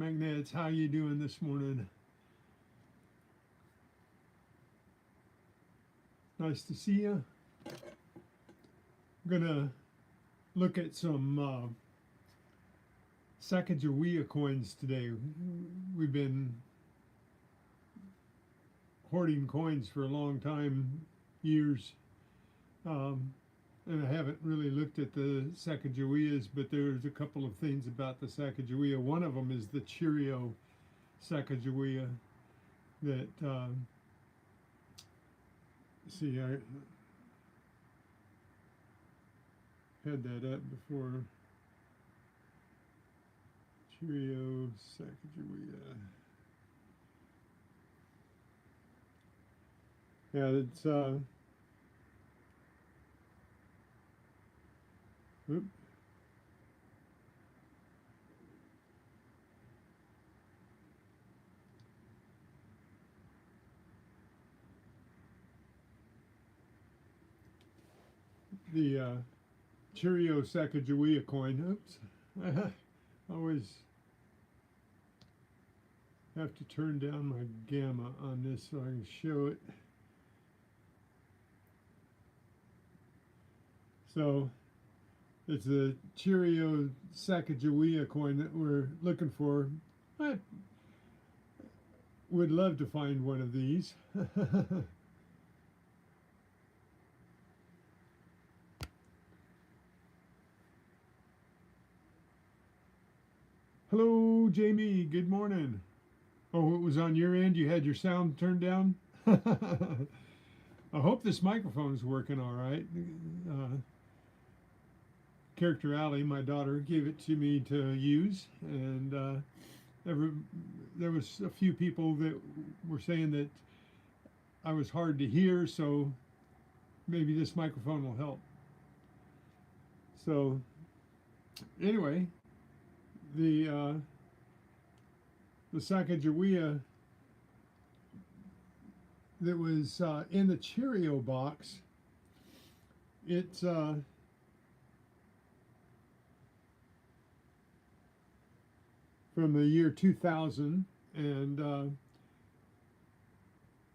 Magnets, how you doing this morning? Nice to see you. I'm gonna look at some Sacagawea coins today. We've been hoarding coins for a long time, years, um, and I haven't really looked at the Sacagaweas, but there's a couple of things about the Sacagawea. One of them is the Cheerio Sacagawea that, see, I had that up before. Cheerio Sacagawea. Yeah, it's oop, the Cheerio Sacagawea coin. Oops, I always have to turn down my gamma on this so I can show it. So it's the Cheerio Sacagawea coin that we're looking for. I would love to find one of these. Hello, Jamie. Good morning. Oh, it was on your end? You had your sound turned down? I hope this microphone's working all right. Character Alley, my daughter, gave it to me to use, and there was a few people that were saying that I was hard to hear, so maybe this microphone will help. So anyway, the Sacagawea that was in the Cheerio box, it's from the year 2000, and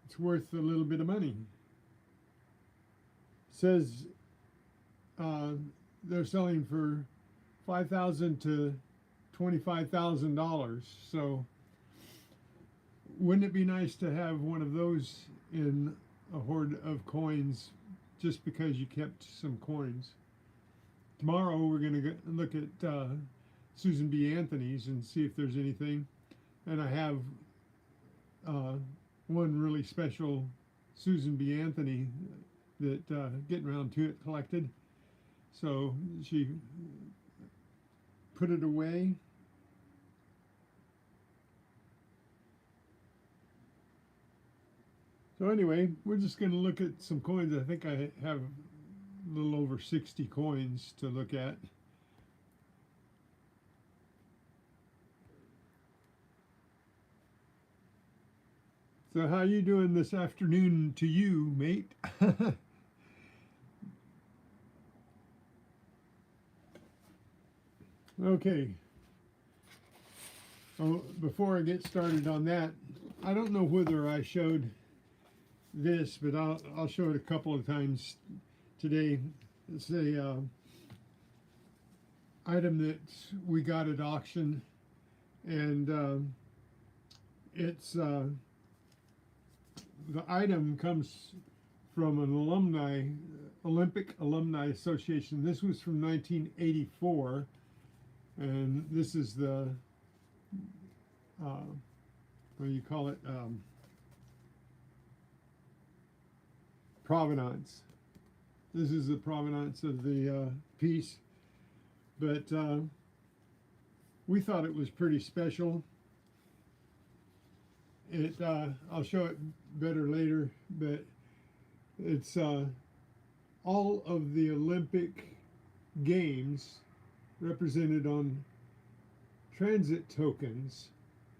it's worth a little bit of money. It says they're selling for $5,000 to $25,000. So wouldn't it be nice to have one of those in a hoard of coins just because you kept some coins? Tomorrow we're going to look at Susan B. Anthony's and see if there's anything. And I have one really special Susan B. Anthony that getting around to it collected. So she put it away. So anyway, we're just going to look at some coins. I think I have a little over 60 coins to look at. So how you doing this afternoon to you, mate? Okay. Oh, before I get started on that, I don't know whether I showed this, but I'll show it a couple of times today. It's a item that we got at auction, and it's the item comes from an Olympic Alumni Association. This was from 1984, and this is the what do you call it? Provenance. This is the provenance of the piece, but we thought it was pretty special. I'll show it better later, but it's all of the Olympic Games represented on transit tokens,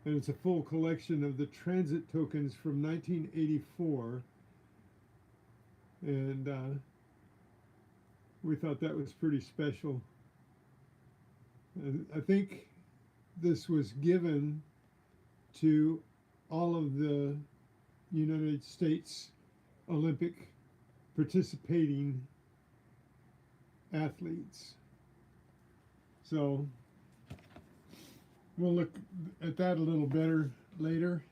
and it's a full collection of the transit tokens from 1984, and we thought that was pretty special. And I think this was given to all of the United States Olympic participating athletes. So we'll look at that a little better later.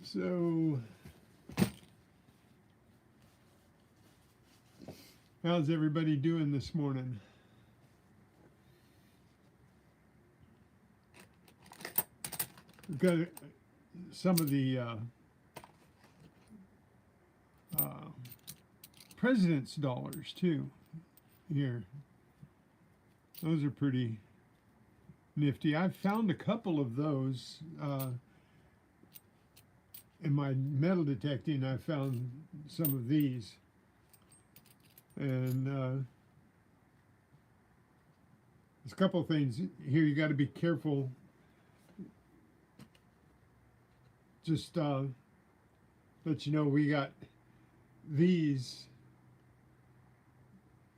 So how's everybody doing this morning? We've got some of the president's dollars too here. Those are pretty nifty. I've found a couple of those in my metal detecting. I found some of these, and there's a couple of things here you got to be careful. Just let you know, we got these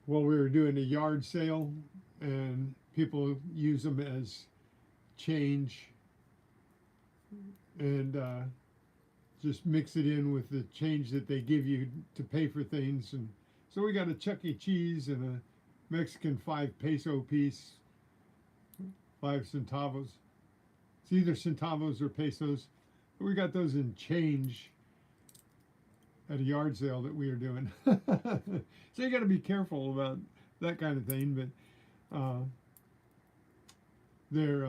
while we were doing a yard sale, and people use them as change and just mix it in with the change that they give you to pay for things. And so we got a Chuck E. Cheese and a Mexican 5 peso piece, 5 centavos. It's either centavos or pesos. But we got those in change at a yard sale that we were doing. So you got to be careful about that kind of thing, but they're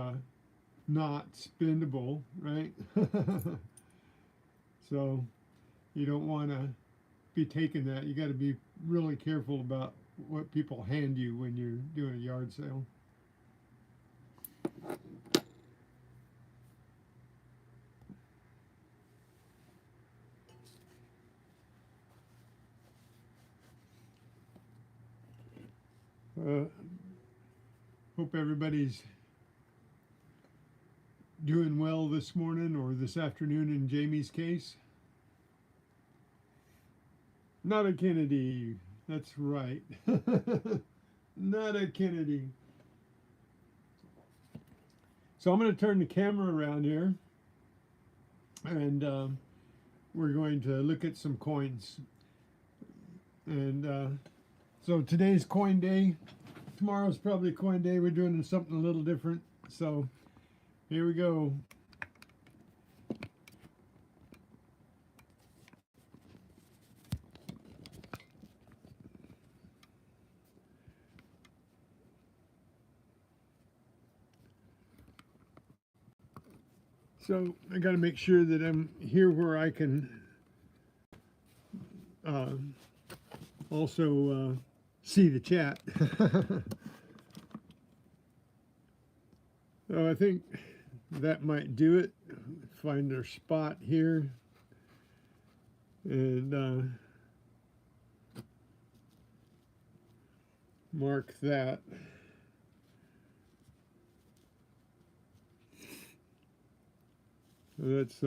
not spendable, right? So you don't want to be taking that. You got to be really careful about what people hand you when you're doing a yard sale. Hope everybody's doing well this morning or this afternoon in Jamie's case. Not a Kennedy. That's right. Not a Kennedy. So I'm going to turn the camera around here, and we're going to look at some coins. And so today's coin day. Tomorrow's probably coin day. We're doing something a little different. So here we go. So I got to make sure that I'm here where I can also see the chat. So I think that might do it. Find our spot here, and mark that. So that's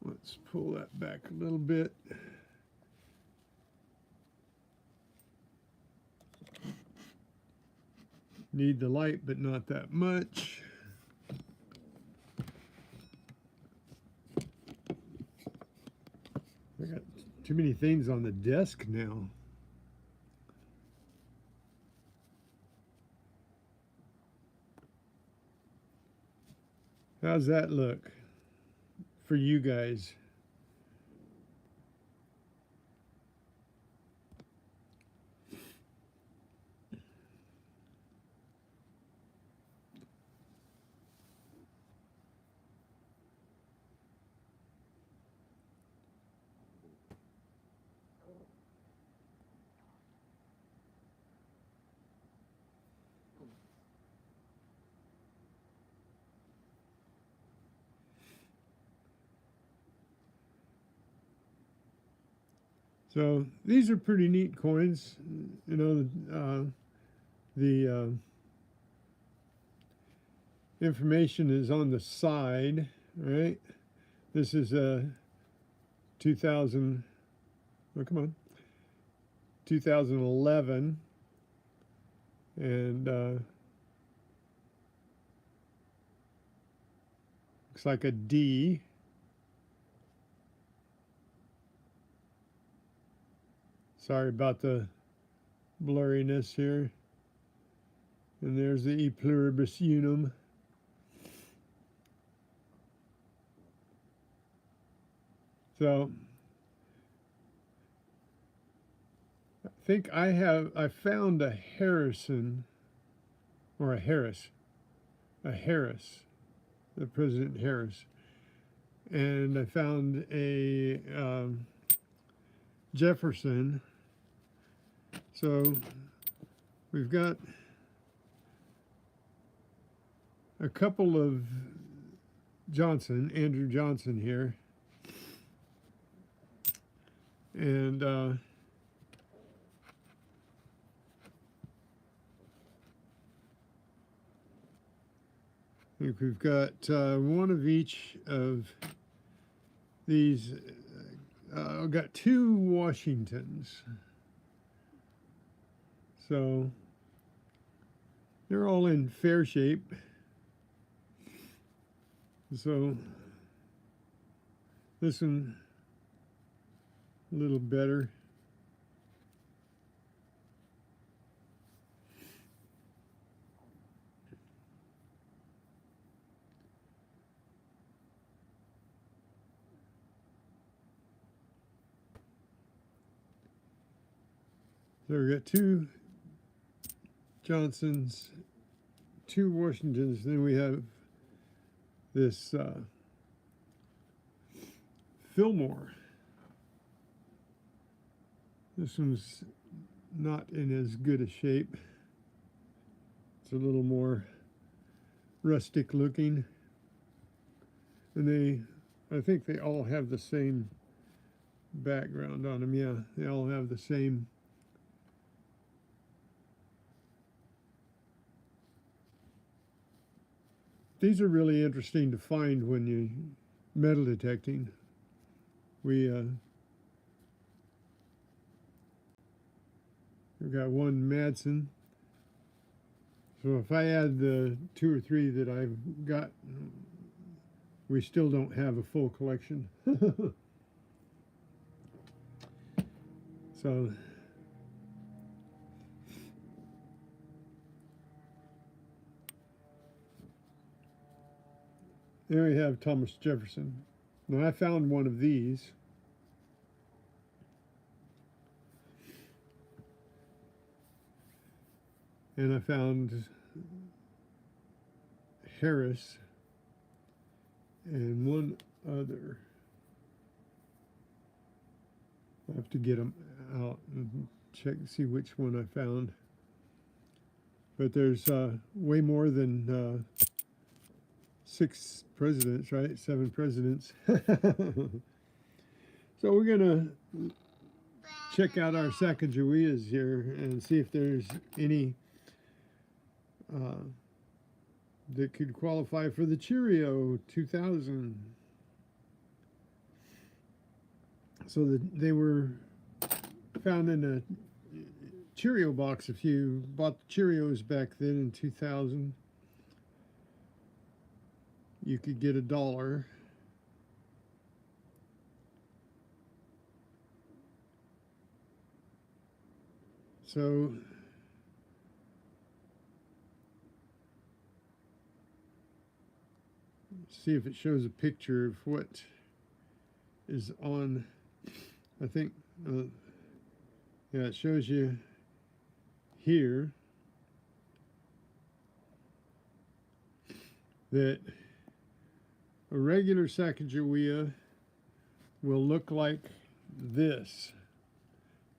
let's pull that back a little bit. Need the light, but not that much. I got too many things on the desk now. How's that look for you guys? So these are pretty neat coins. You know, information is on the side, right? This is a 2000, oh, come on, 2011, and looks like a D. Sorry about the blurriness here. And there's the E pluribus unum. So I think I found a Harrison, or a Harris, the President Harris. And I found a Jefferson. So we've got a couple of Andrew Johnson here. And I think we've got one of each of these. I've got two Washingtons. So they're all in fair shape. So this one a little better. So we got two Johnsons, two Washingtons, then we have this Fillmore. This one's not in as good a shape. It's a little more rustic looking. And I think they all have the same background on them. Yeah, they all have the same. These are really interesting to find when you're metal detecting. We've got one Madsen. So if I add the 2 or 3 that I've got, we still don't have a full collection. So there we have Thomas Jefferson. Now I found one of these. And I found Harris and one other. I have to get them out and check to see which one I found. But there's way more than 6 presidents, right? 7 presidents. So we're gonna check out our Sacagaweas here and see if there's any that could qualify for the Cheerio 2000. So they were found in a Cheerio box if you bought the Cheerios back then in 2000. You could get $1. So see if it shows a picture of what is on. I think yeah, it shows you here that a regular Sacagawea will look like this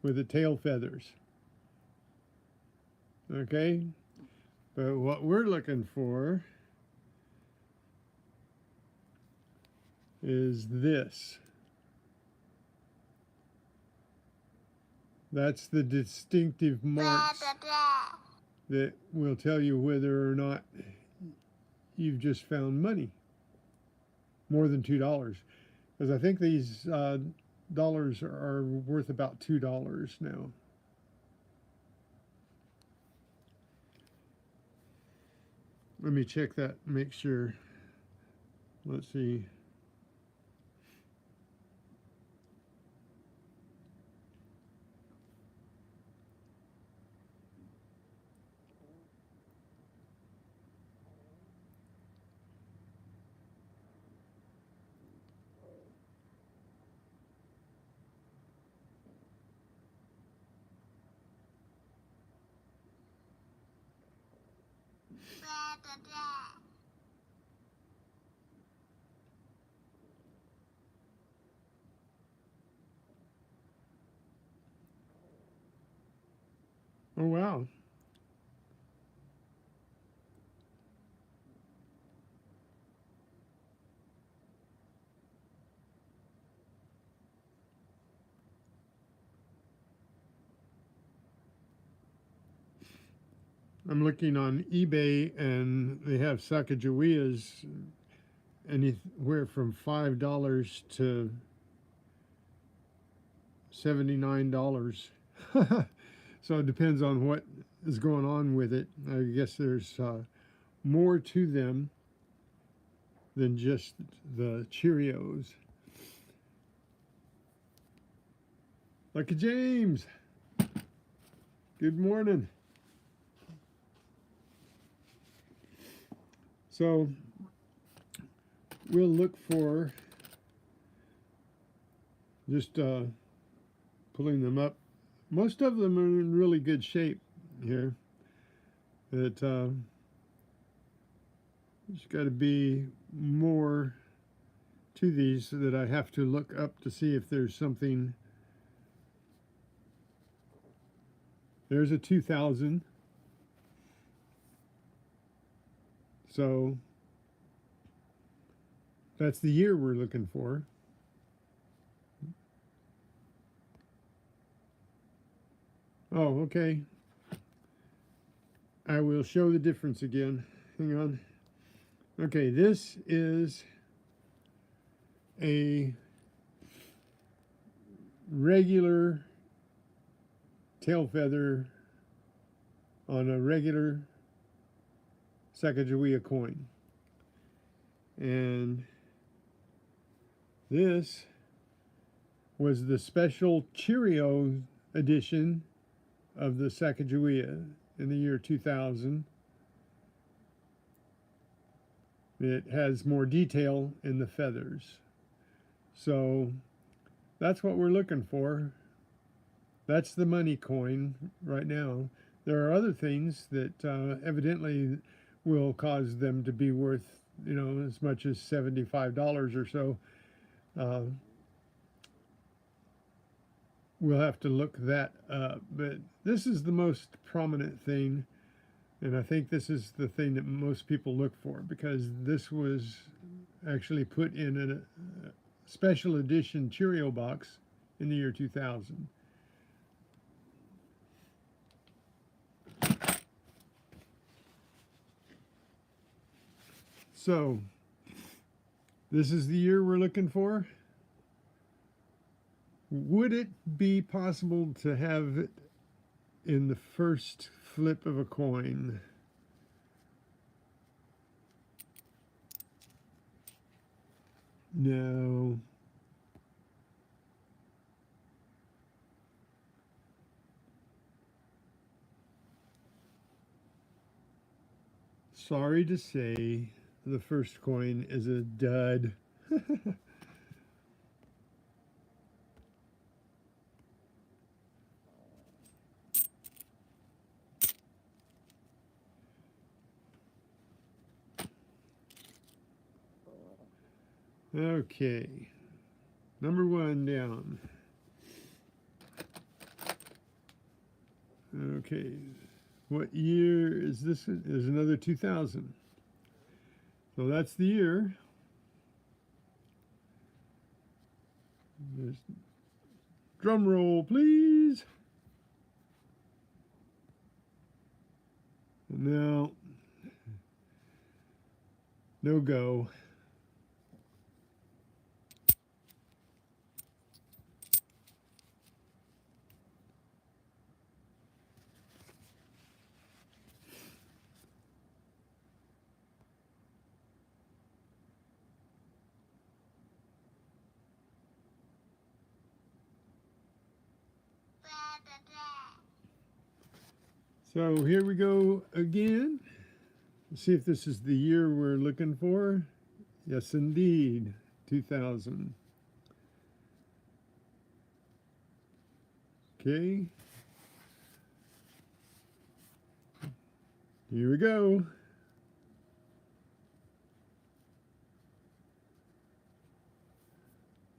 with the tail feathers. Okay, but what we're looking for is this. That's the distinctive marks that will tell you whether or not you've just found money, more than $2. Because I think these dollars are worth about $2 now. Let me check that, make sure. Let's see. Oh, wow. I'm looking on eBay, and they have Sacagaweas anywhere from $5 to $79. So it depends on what is going on with it. I guess there's more to them than just the Cheerios. Lucky James, good morning. So we'll look for just pulling them up. Most of them are in really good shape here. There's got to be more to these that I have to look up to see if there's something. There's a 2000. So that's the year we're looking for. Oh, okay. I will show the difference again. Hang on. Okay, this is a regular tail feather on a regular Sacagawea coin. And this was the special Cheerio edition of the Sacagawea in the year 2000. It has more detail in the feathers. So that's what we're looking for. That's the money coin right now. There are other things that evidently will cause them to be worth, as much as $75 or so. We'll have to look that up. But this is the most prominent thing, and I think this is the thing that most people look for, because this was actually put in a special edition Cheerio box in the year 2000. So this is the year we're looking for. Would it be possible to have it in the first flip of a coin? No. Sorry to say, the first coin is a dud. Okay, number one down. Okay, what year is this? Is another 2000. So that's the year. There's, drum roll, please. Now, No go. So here we go again. Let's see if this is the year we're looking for. Yes, indeed. 2000. Okay. Here we go.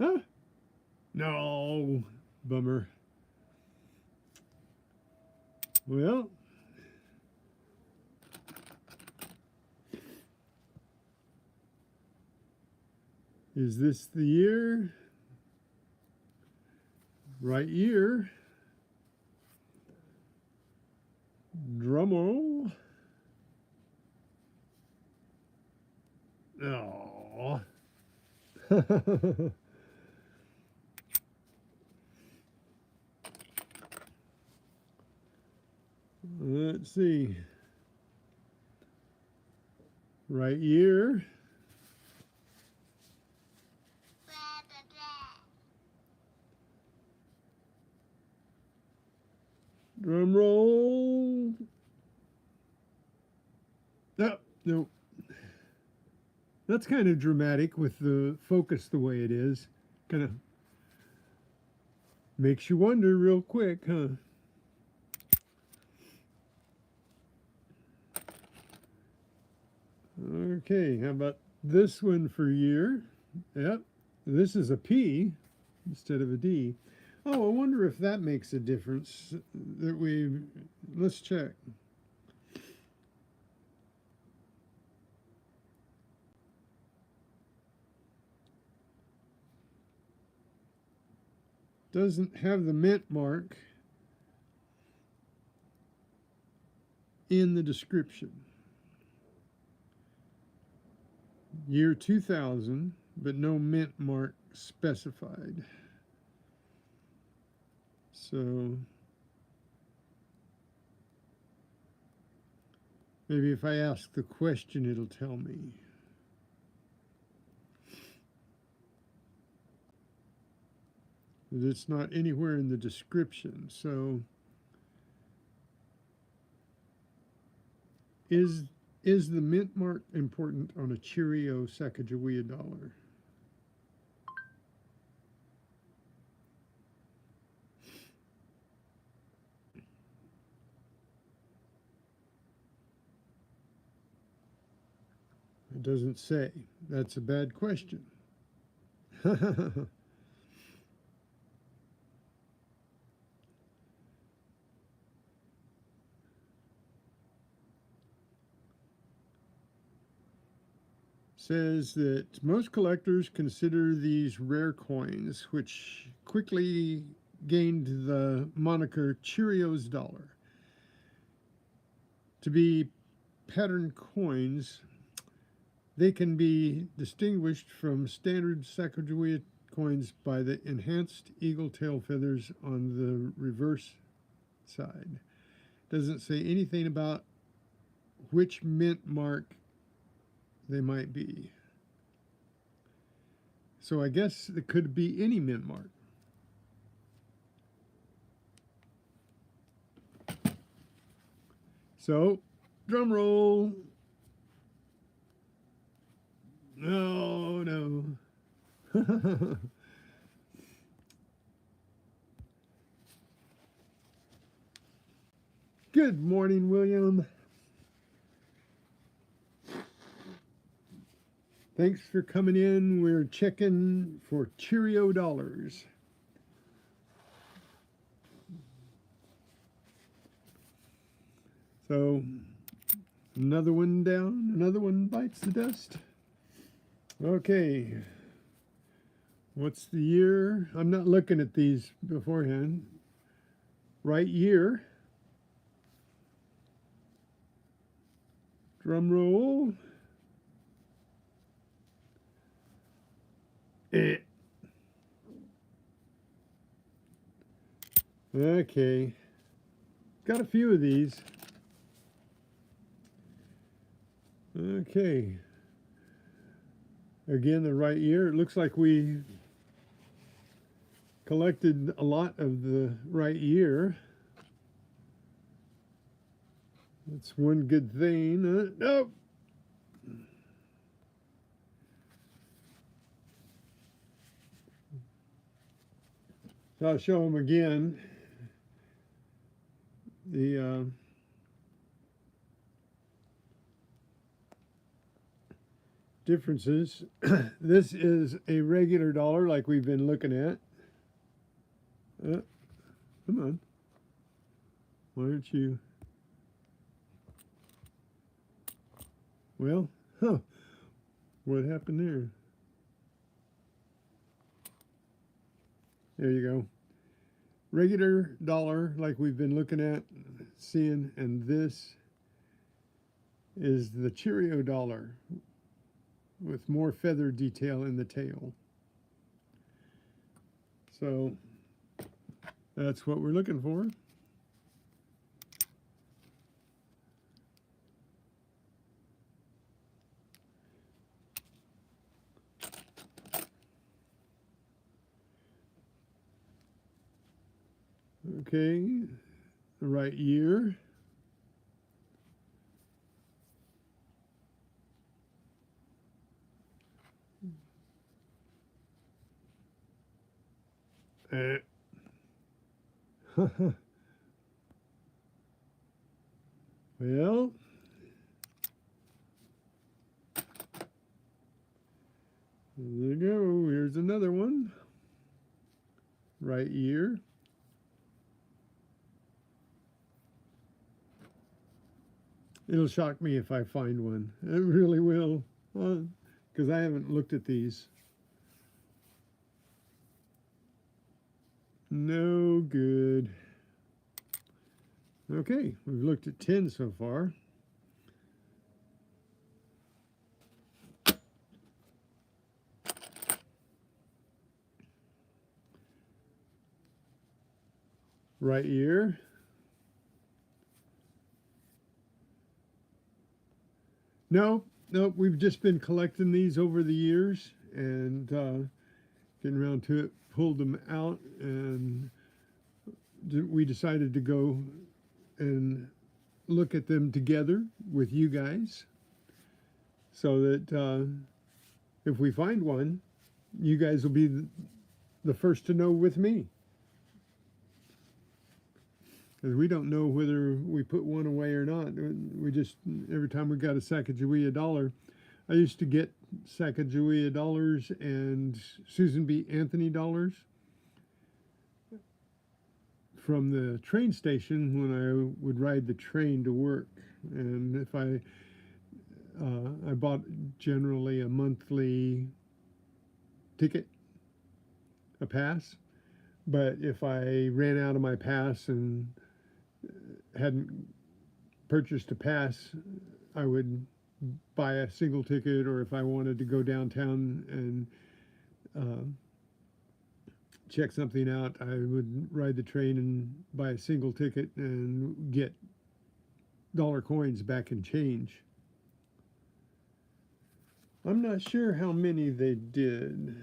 Huh? No. Bummer. Well, is this the year? Right year. Drum roll. Oh. Let's see. Right year. Drum roll. No, no. That's kind of dramatic with the focus the way it is. Kind of makes you wonder real quick, huh? Okay, how about this one for year? Yep, this is a P instead of a D. Oh, I wonder if that makes a difference. Let's check. Doesn't have the mint mark in the description. Year 2000, but no mint mark specified. So maybe if I ask the question, it'll tell me. But it's not anywhere in the description. So is the mint mark important on a Cheerio Sacagawea dollar? It doesn't say. That's a bad question. Says that most collectors consider these rare coins, which quickly gained the moniker Cheerios dollar, to be pattern coins. They can be distinguished from standard Sacagawea coins by the enhanced eagle tail feathers on the reverse side. Doesn't say anything about which mint mark they might be. So I guess it could be any mint mark. So, drum roll. No, no. Good morning, William. Thanks for coming in. We're checking for Cheerio dollars. So, another one down, another one bites the dust. Okay. What's the year? I'm not looking at these beforehand. Right year. Drum roll. Eh. Okay. Got a few of these. Okay. Again, the right year. It looks like we collected a lot of the right year. That's one good thing. Nope. So I'll show them again. The differences. This is a regular dollar like we've been looking at. Come on. Why aren't you? Well, what happened there? There you go. Regular dollar like we've been looking at, seeing, and this is the Cheerio dollar with more feather detail in the tail. So that's what we're looking for. Okay, the right year. Well, there you go. Here's another one. Right year. It'll shock me if I find one. It really will, because I haven't looked at these. No good. Okay, we've looked at 10 so far. Right year. No, we've just been collecting these over the years and getting around to it, pulled them out, and we decided to go and look at them together with you guys so that if we find one, you guys will be the first to know with me. Because we don't know whether we put one away or not. We just, every time we got a Sacagawea dollar, I used to get Sacagawea dollars and Susan B. Anthony dollars from the train station when I would ride the train to work. And if I bought generally a monthly ticket, a pass. But if I ran out of my pass and hadn't purchased a pass, I would buy a single ticket, or if I wanted to go downtown and check something out, I would ride the train and buy a single ticket and get dollar coins back in change. I'm not sure how many they did.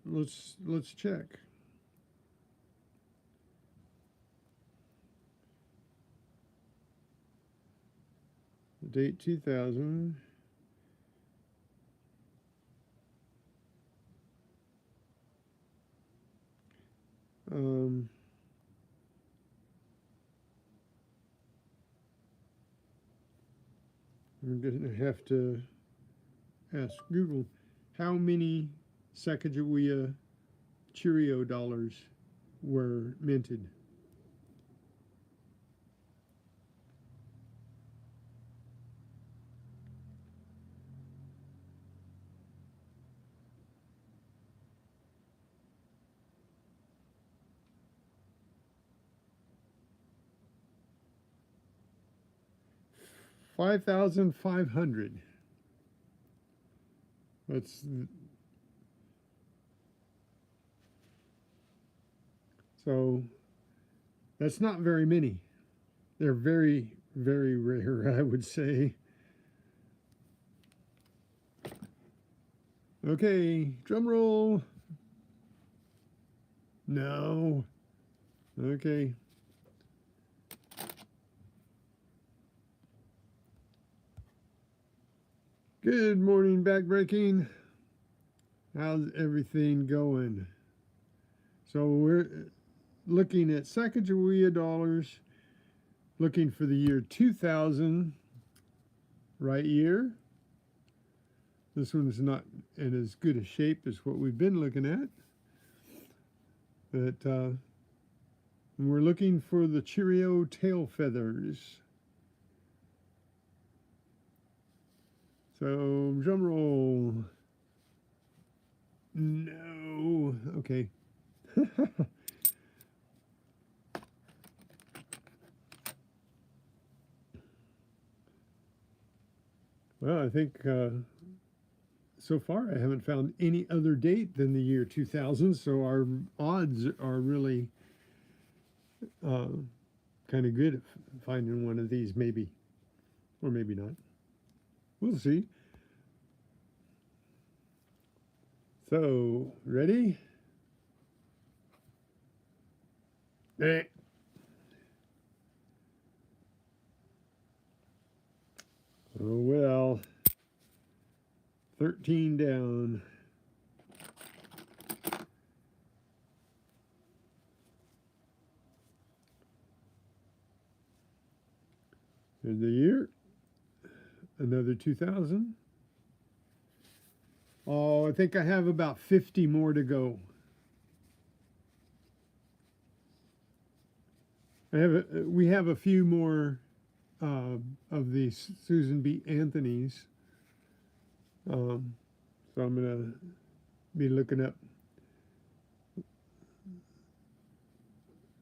Let's check. Date 2000. I'm gonna have to ask Google how many Sacagawea Cheerio dollars were minted. $5,500. That's so that's not very many. They're very, very rare, I would say. Okay, drum roll. No. Okay. Good morning, backbreaking. How's everything going? So we're looking at Sacagawea dollars, looking for the year 2000, right year. This one's not in as good a shape as what we've been looking at. But we're looking for the Cheerio tail feathers. So drum roll. No. Okay. Well, I think so far I haven't found any other date than the year 2000, so our odds are really kind of good at finding one of these, maybe, or maybe not. We'll see. So, ready? Eh. Oh well. 13 down. And the year, another 2000. Oh, I think I have about 50 more to go. We have a few more of these Susan B. Anthony's. So I'm going to be looking up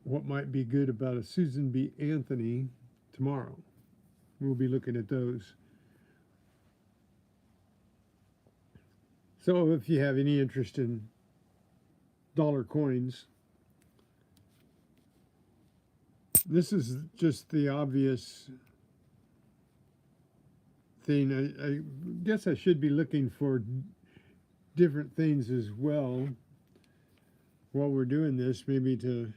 what might be good about a Susan B. Anthony tomorrow. We'll be looking at those. So if you have any interest in dollar coins, this is just the obvious thing. I guess I should be looking for different things as well while we're doing this, maybe to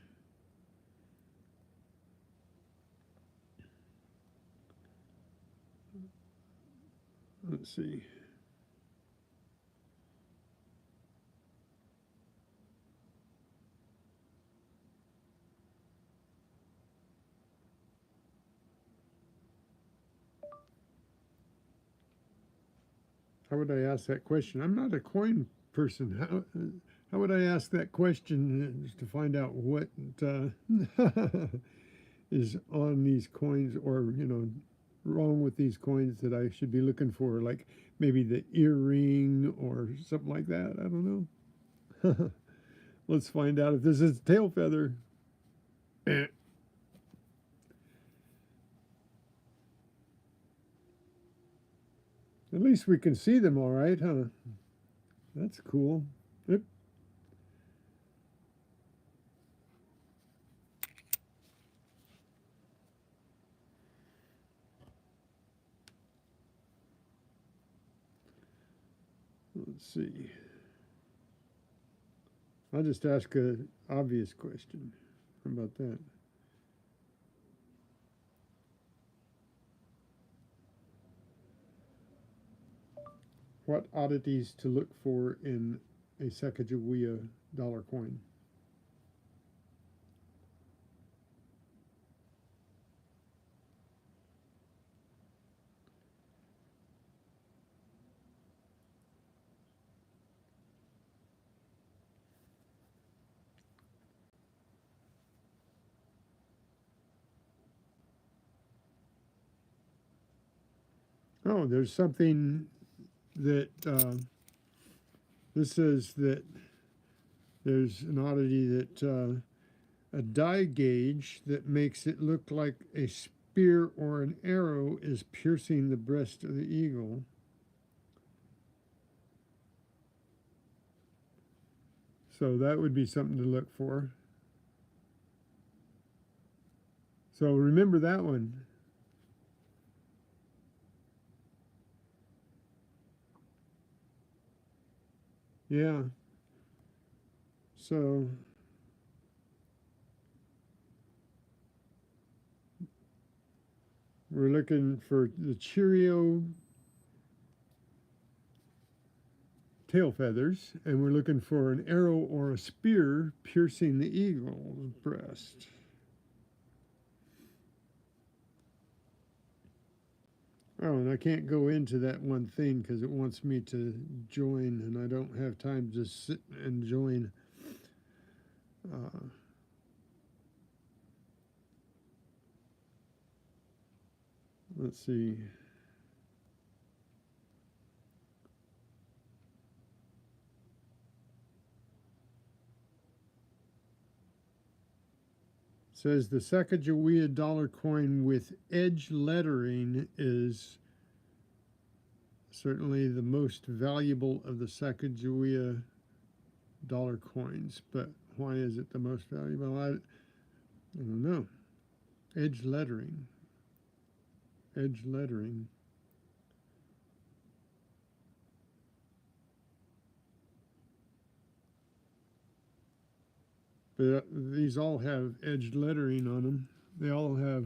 let's see. How would I ask that question? I'm not a coin person. How would I ask that question to find out what is on these coins, or wrong with these coins that I should be looking for, like maybe the earring or something like that? I don't know. Let's find out if this is tail feather. At least we can see them all right, huh? That's cool. Yep. Let's see. I'll just ask an obvious question. How about that? What oddities to look for in a Sacagawea dollar coin? Oh, there's something that this says that there's an oddity that a die gauge that makes it look like a spear or an arrow is piercing the breast of the eagle. So that would be something to look for. So remember that one. Yeah. So we're looking for the Cheerio tail feathers, and we're looking for an arrow or a spear piercing the eagle's breast. Oh, and I can't go into that one thing because it wants me to join, and I don't have time to sit and join. Let's see. Says the Sacagawea dollar coin with edge lettering is certainly the most valuable of the Sacagawea dollar coins. But why is it the most valuable? I don't know. Edge lettering. Edge lettering. But these all have edged lettering on them. They all have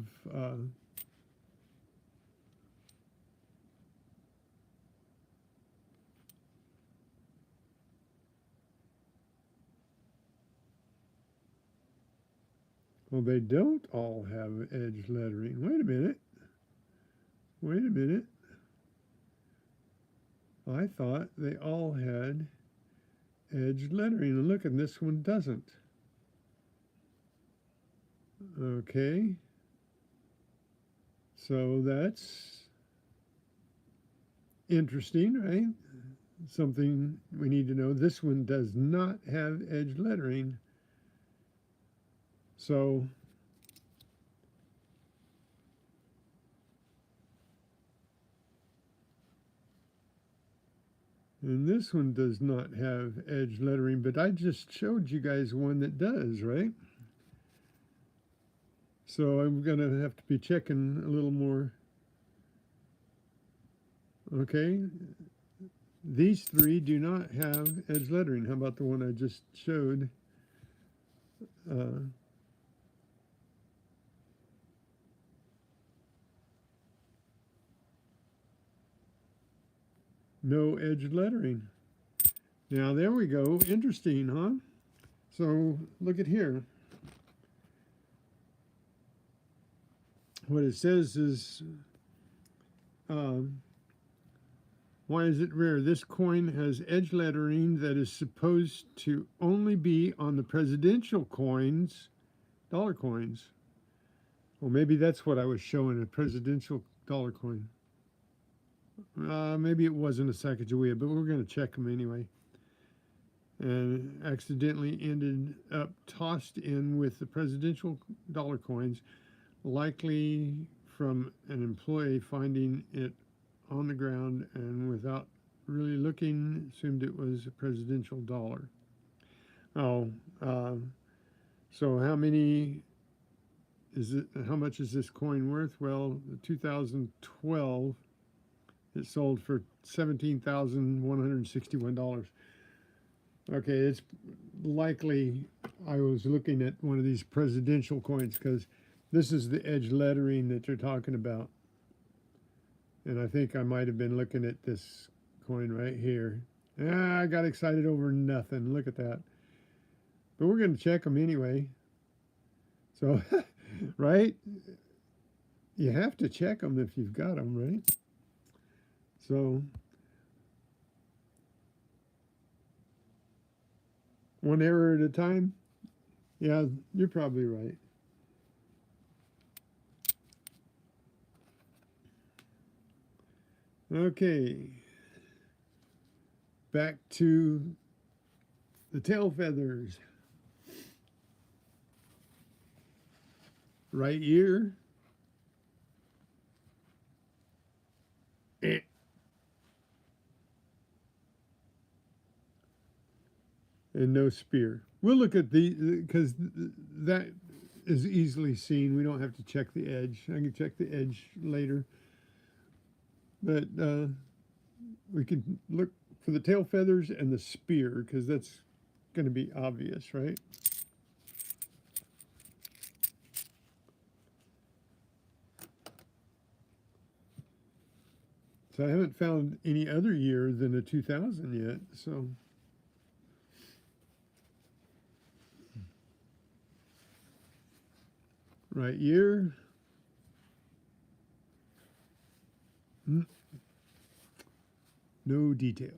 well, they don't all have edged lettering. Wait a minute. Wait a minute. I thought they all had edged lettering. And look, and this one doesn't. Okay. So that's interesting, right? Something we need to know. This one does not have edged lettering. So and this one does not have edge lettering, but I just showed you guys one that does, right? So I'm going to have to be checking a little more. Okay, these three do not have edge lettering. How about the one I just showed? No edge lettering. Now there we go. Interesting, huh? So look at here. What it says is, why is it rare? This coin has edge lettering that is supposed to only be on the presidential coins, dollar coins. Well, maybe that's what I was showing, a presidential dollar coin. Maybe it wasn't a Sacagawea, but we're going to check them anyway. And accidentally ended up tossed in with the presidential dollar coins, likely from an employee finding it on the ground and without really looking, assumed it was a presidential dollar. Oh, so how many is it? How much is this coin worth? Well, 2012, it sold for $17,161. Okay, it's likely I was looking at one of these presidential coins because this is the edge lettering that they're talking about. And I think I might have been looking at this coin right here. I got excited over nothing. Look at that. But we're going to check them anyway. So, right? You have to check them if you've got them, right? So, one error at a time? Yeah, you're probably right. Okay. Back to the tail feathers. Right ear. and no spear. We'll look at the, because that is easily seen. We don't have to check the edge. I can check the edge later. But we can look for the tail feathers and the spear, because that's going to be obvious, right? So I haven't found any other year than a 2000 yet, so. Right year. No detail.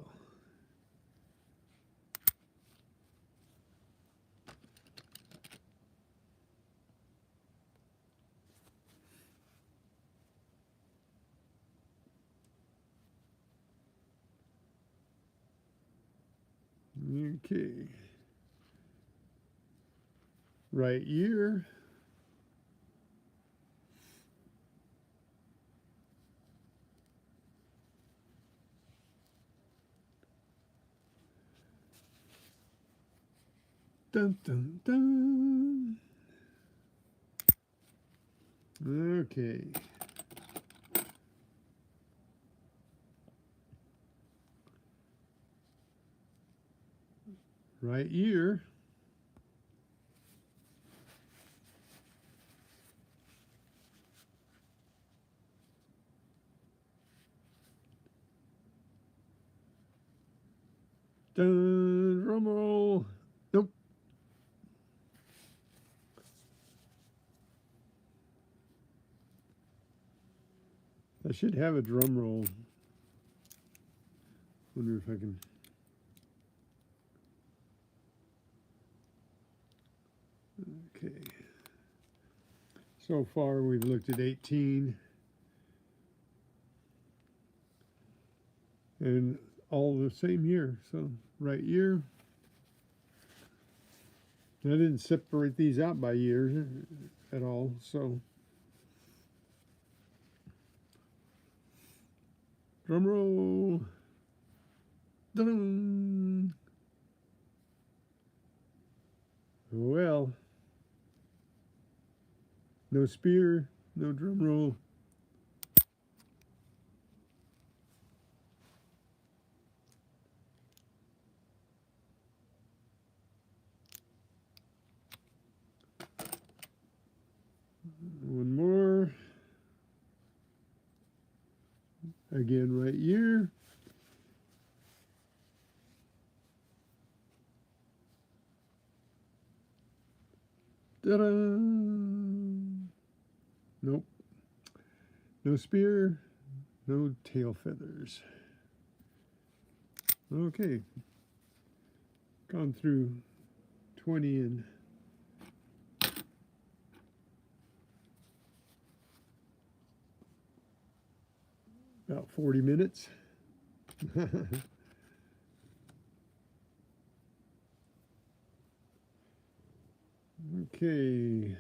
Okay. Right year. Dun, dun, dun. Okay. Right year. Dun, drum roll. Nope. I should have a drum roll. Wonder if I can. Okay. So far we've looked at 18. And all the same year. So right year. I didn't separate these out by years at all, so. Drum roll. Dun-dun. Well, no spear, no drum roll. One more. Again, right year. Ta-da! Nope. No spear, no tail feathers. Okay. Gone through 20 and about 40 minutes. Okay.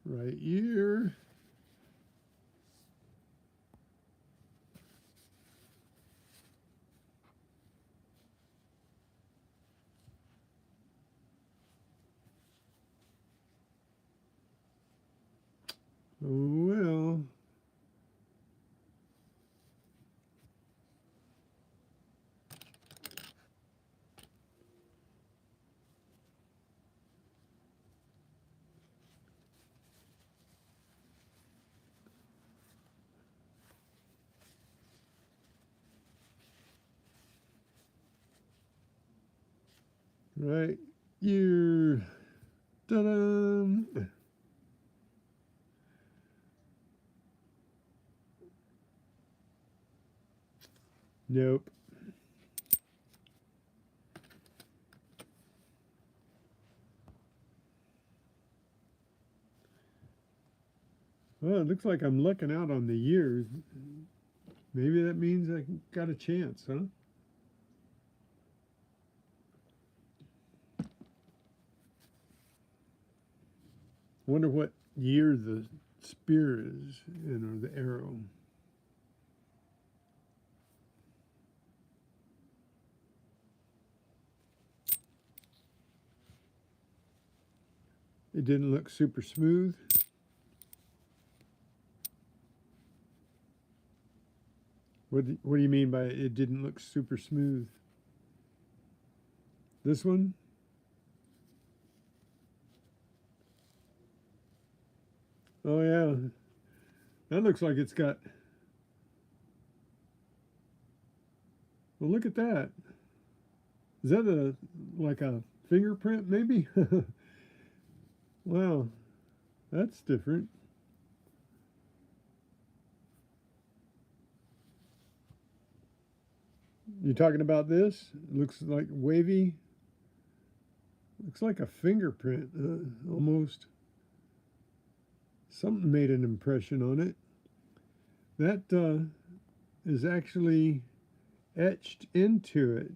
Right year. Oh, well. Right year. Ta-da! Nope. Well, it looks like I'm looking out on the years. Maybe that means I got a chance, huh? Wonder what year the spear is in, or the arrow. it didn't look super smooth. What do you mean by it didn't look super smooth? This one? Oh yeah, that looks like it's got. Well, look at that. Is that like a fingerprint maybe? Wow, that's different. You talking about this? It looks like wavy. Looks like a fingerprint, almost. Something made an impression on it. That is actually etched into it.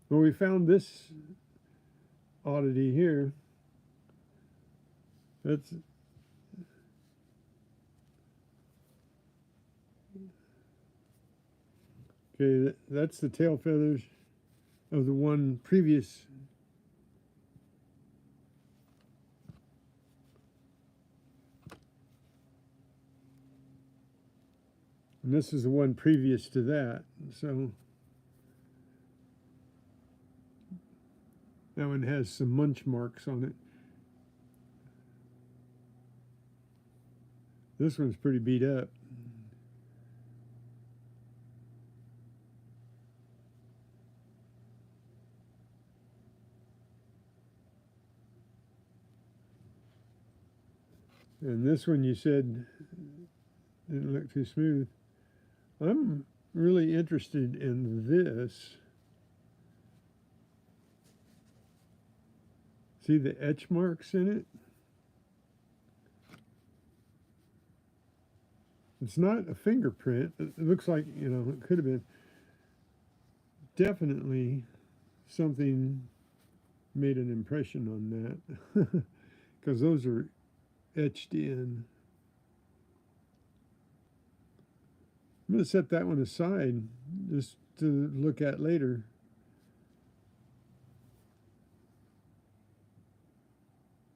Well, we found this oddity here. That's okay. That's the tail feathers of the one previous. And this is the one previous to that. So that one has some munch marks on it. This one's pretty beat up. And this one you said didn't look too smooth. I'm really interested in this. See the etch marks in it? It's not a fingerprint. It looks like, it could have been. Definitely something made an impression on that. Because those are etched in. I'm going to set that one aside just to look at later.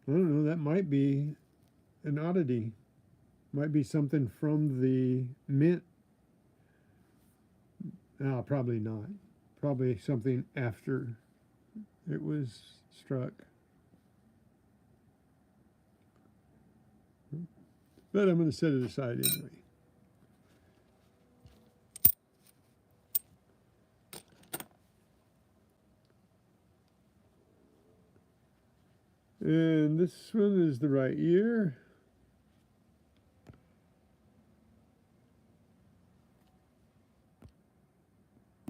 I don't know, that might be an oddity. Might be something from the mint. No, probably not. Probably something after it was struck. But I'm going to set it aside anyway. And this one is the right ear.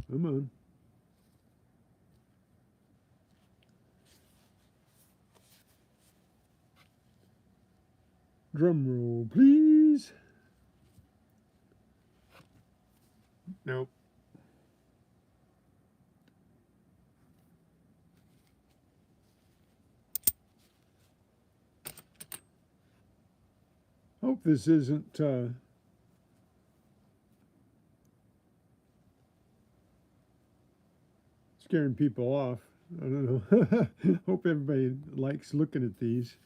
Come on. Drum roll, please. Nope. Hope this isn't scaring people off. I don't know. Hope everybody likes looking at these.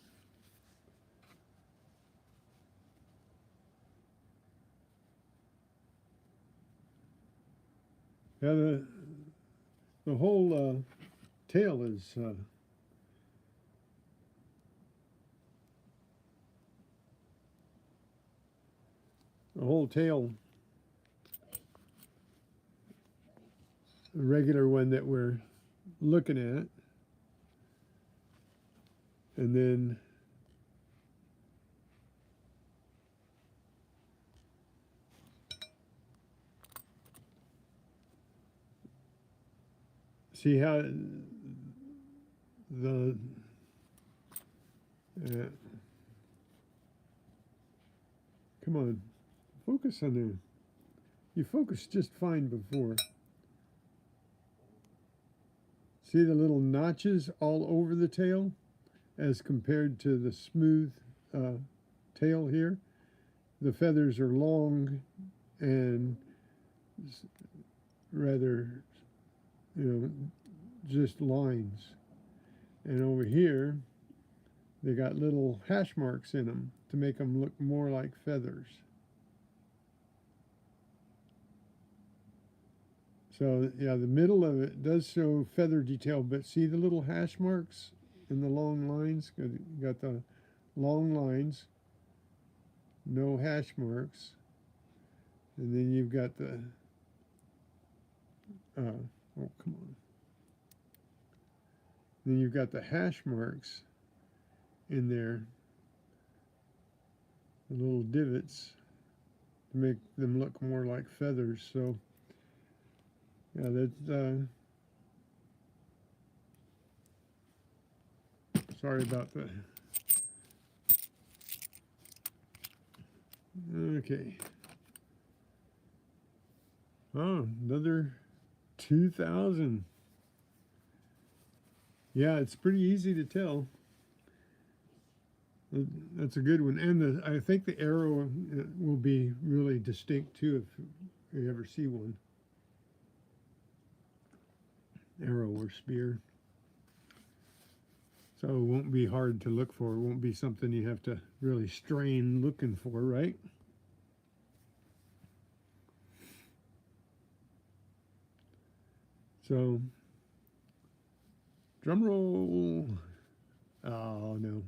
Yeah, the whole tail is the whole tail, the regular one that we're looking at, and then see how the come on, focus on there. You focused just fine before. See the little notches all over the tail as compared to the smooth tail here? The feathers are long and rather, just lines. And over here, they got little hash marks in them to make them look more like feathers. So yeah, the middle of it does show feather detail, but see the little hash marks in the long lines? Got the long lines, no hash marks. And then you've got the, oh, come on. Then you've got the hash marks in there, the little divots to make them look more like feathers. So, yeah, that's, sorry about the, okay. Oh, another 2000. Yeah, it's pretty easy to tell. That's a good one. And I think the arrow will be really distinct too if you ever see one. Arrow or spear. So it won't be hard to look for. It won't be something you have to really strain looking for, right? So, drum roll. Oh, no.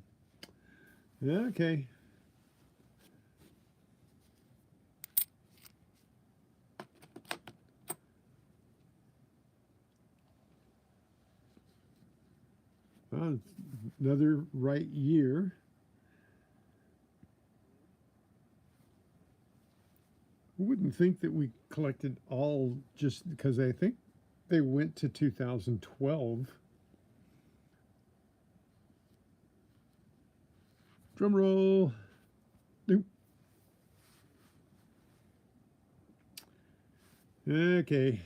Okay. Well, another right year. I wouldn't think that we collected all just because I think they went to 2012. Drum roll. Nope. Okay.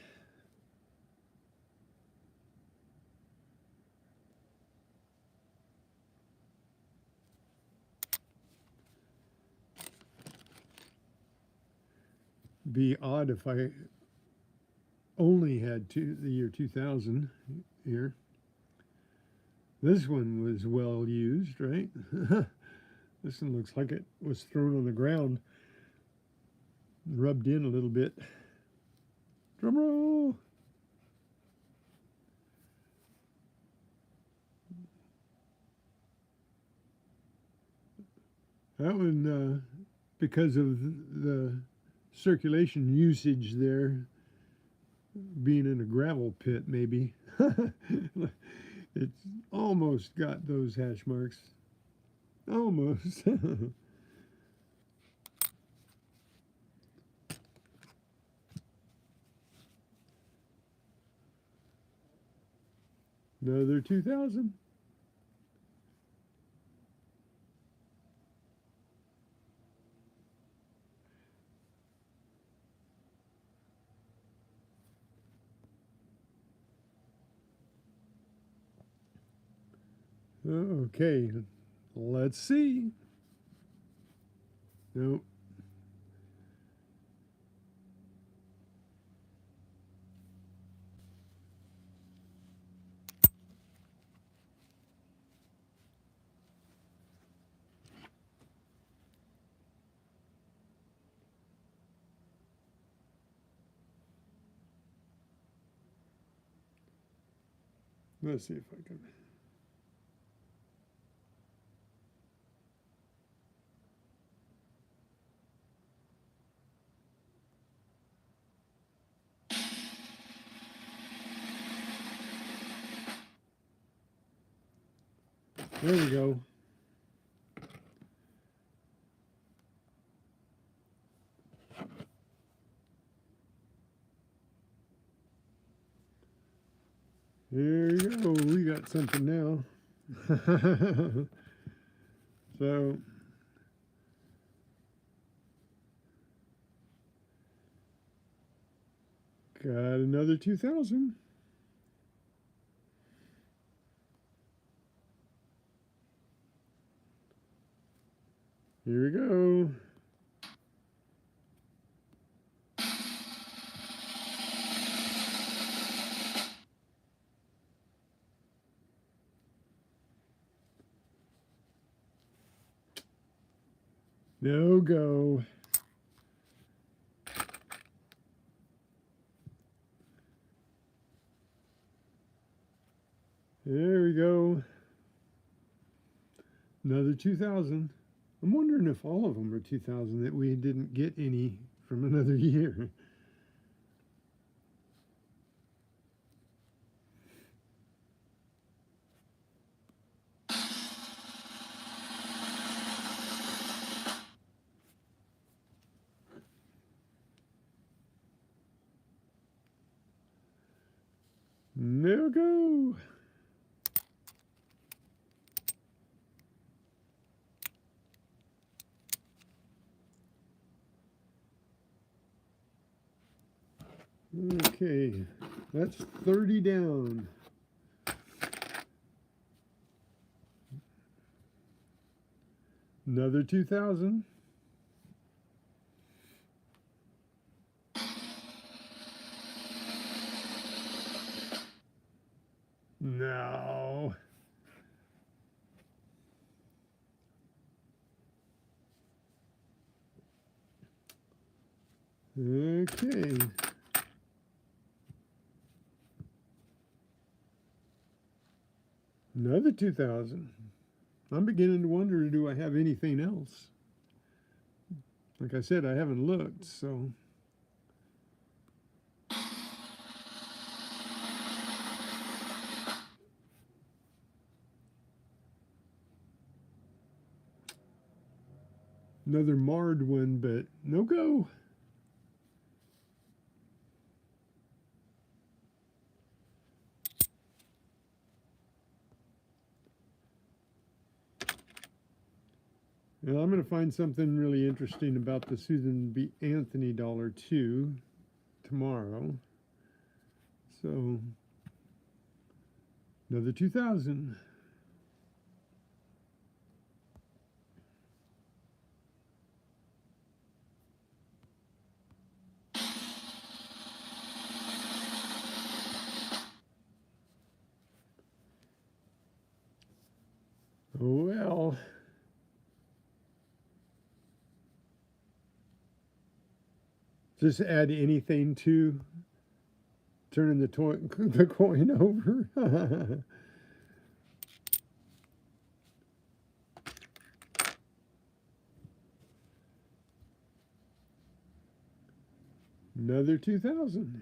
Be odd if I only had the year 2000 here. This one was well used, right? This one looks like it was thrown on the ground, rubbed in a little bit. Drum roll. That one, because of the circulation usage there, being in a gravel pit, maybe. It's almost got those hash marks. Almost. Another 2000. Okay, let's see. Nope. Let's see if I can. There we go. There you go. We got something now. So, got another 2000. Here we go. No go. There we go. Another 2,000. I'm wondering if all of them are 2,000, that we didn't get any from another year. No go. Okay, that's 30 down. Another 2,000. No. Okay. Another 2,000. I'm beginning to wonder, do I have anything else? Like I said, I haven't looked, so. Another marred one, but no go. Well, I'm going to find something really interesting about the Susan B. Anthony dollar too tomorrow. So another 2,000. Well, just add anything to turning the coin over. Another 2,000.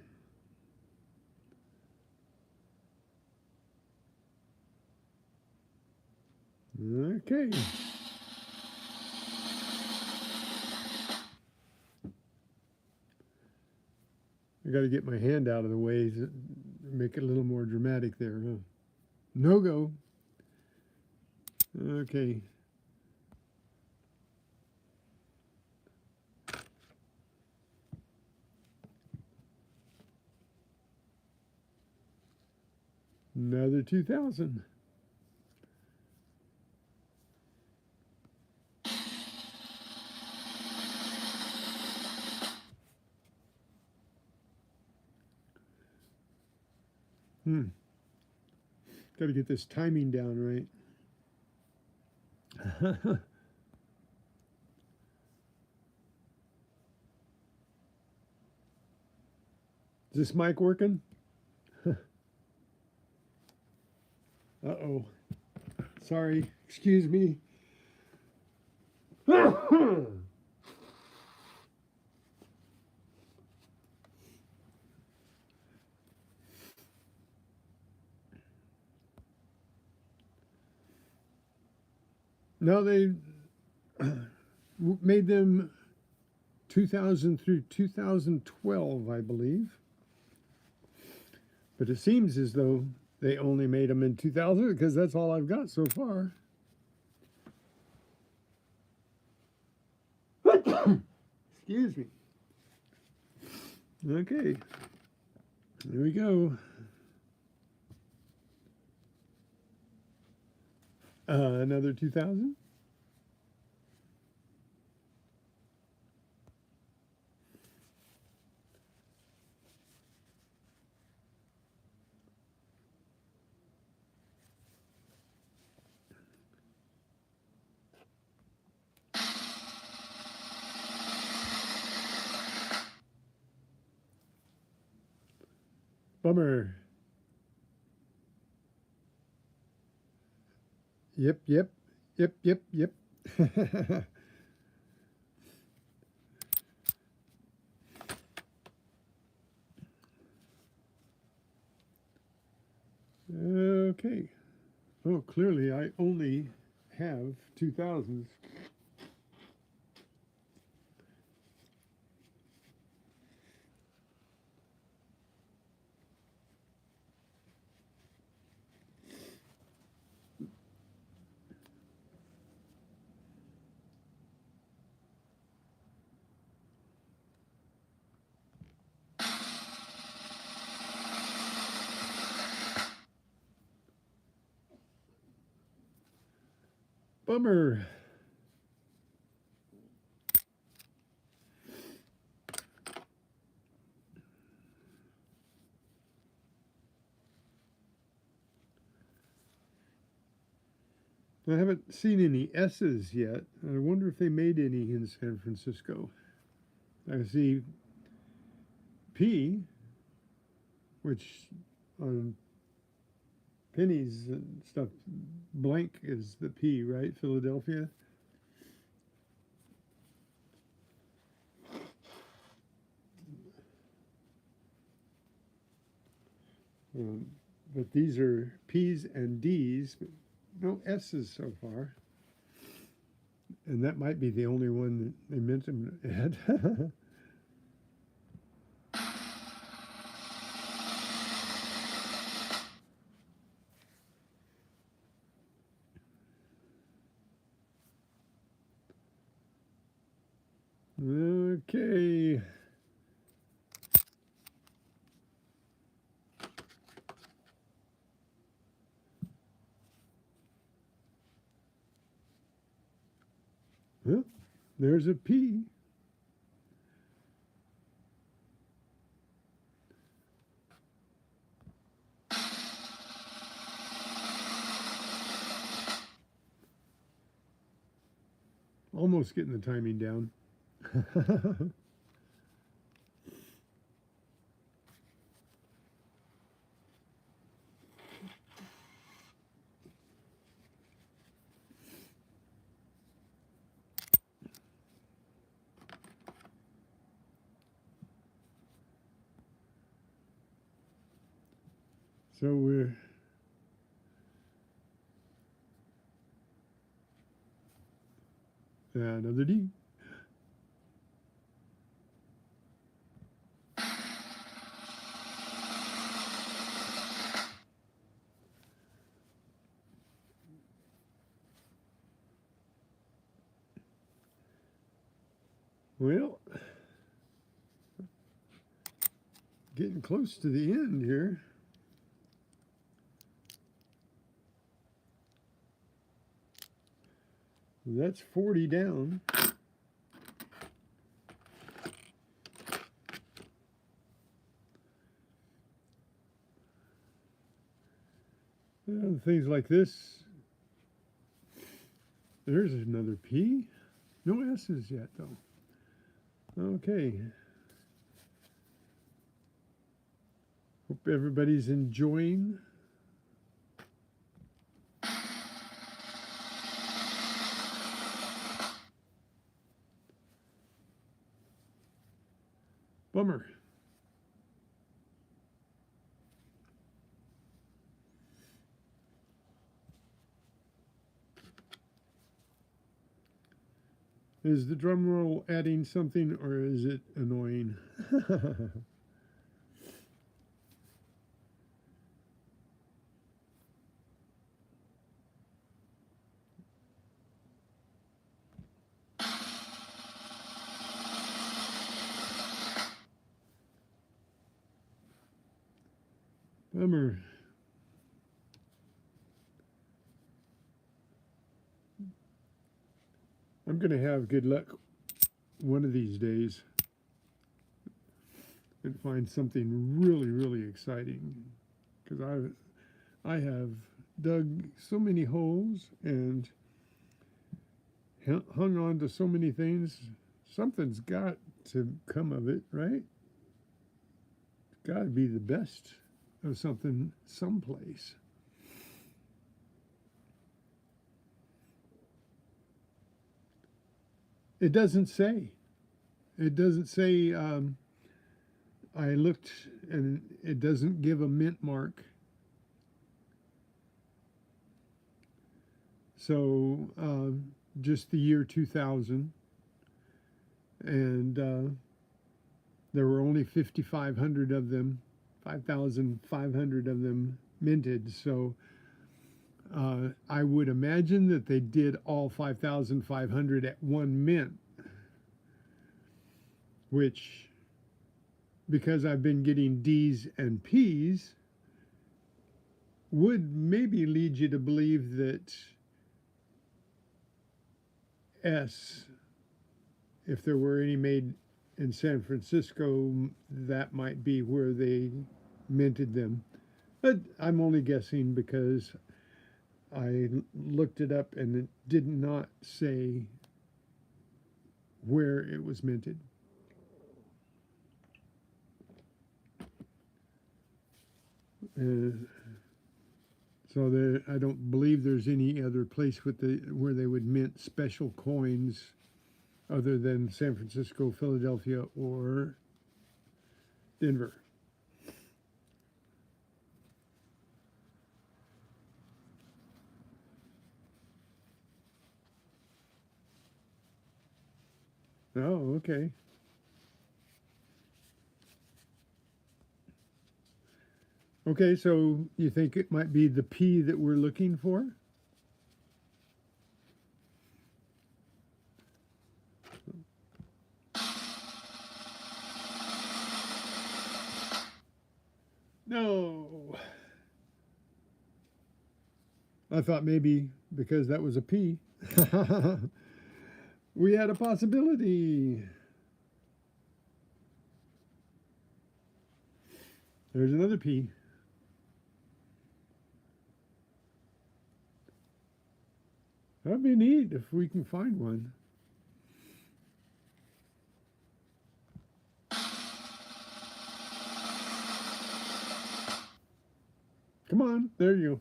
Okay. I got to get my hand out of the way to make it a little more dramatic there. Huh? No go. Okay. Another 2,000. Got to get this timing down right. Is this mic working? Uh-oh. Sorry. Excuse me. No, they made them 2000 through 2012, I believe. But it seems as though they only made them in 2000 because that's all I've got so far. Excuse me. Okay. Here we go. Another 2,000. Bummer. Yep, yep, yep, yep, yep. Okay. Oh, clearly I only have 2000s. Bummer. I haven't seen any S's yet. I wonder if they made any in San Francisco. I see P, which on pennies and stuff, blank is the P, right? Philadelphia. Um, but these are P's and D's, but no S's so far. And that might be the only one that they mentioned Ed. Okay. Well, there's a P. Almost getting the timing down. So we're another D. Well, getting close to the end here. That's 40 down. Things like this. There's another P. No S's yet, though. Okay. Hope everybody's enjoying. Bummer. Is the drum roll adding something or is it annoying? Bummer. I'm going to have good luck one of these days and find something really, really exciting. Because I have dug so many holes and hung on to so many things. Something's got to come of it, right? Got to be the best of something someplace. It doesn't say. It doesn't say. I looked and it doesn't give a mint mark. So just the year 2000. And there were only 5,500 of them, 5,500 of them minted. So I would imagine that they did all 5,500 at one mint, which, because I've been getting D's and P's, would maybe lead you to believe that S, if there were any made in San Francisco, that might be where they minted them. But I'm only guessing because I looked it up and it did not say where it was minted. So I don't believe there's any other place where they would mint special coins other than San Francisco, Philadelphia, or Denver. Oh, okay. Okay, so you think it might be the P that we're looking for? No. I thought maybe because that was a P, we had a possibility. There's another P. That'd be neat if we can find one. Come on, there you go.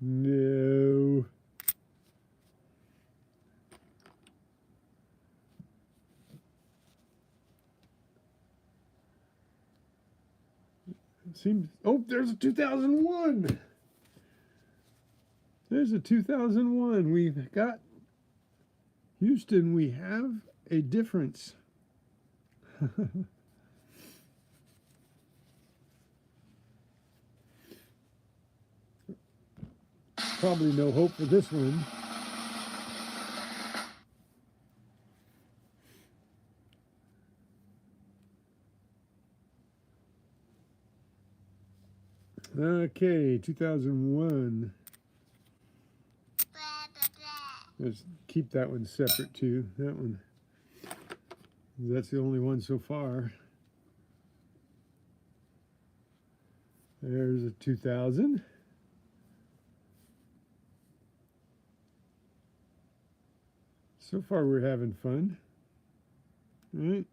No. It seems, oh, there's a 2001. There's a 2001. We've got Houston, we have a difference. Probably no hope for this one. Okay, 2001. Let's keep that one separate too. That one, that's the only one so far. There's a 2000. So far we're having fun. All right.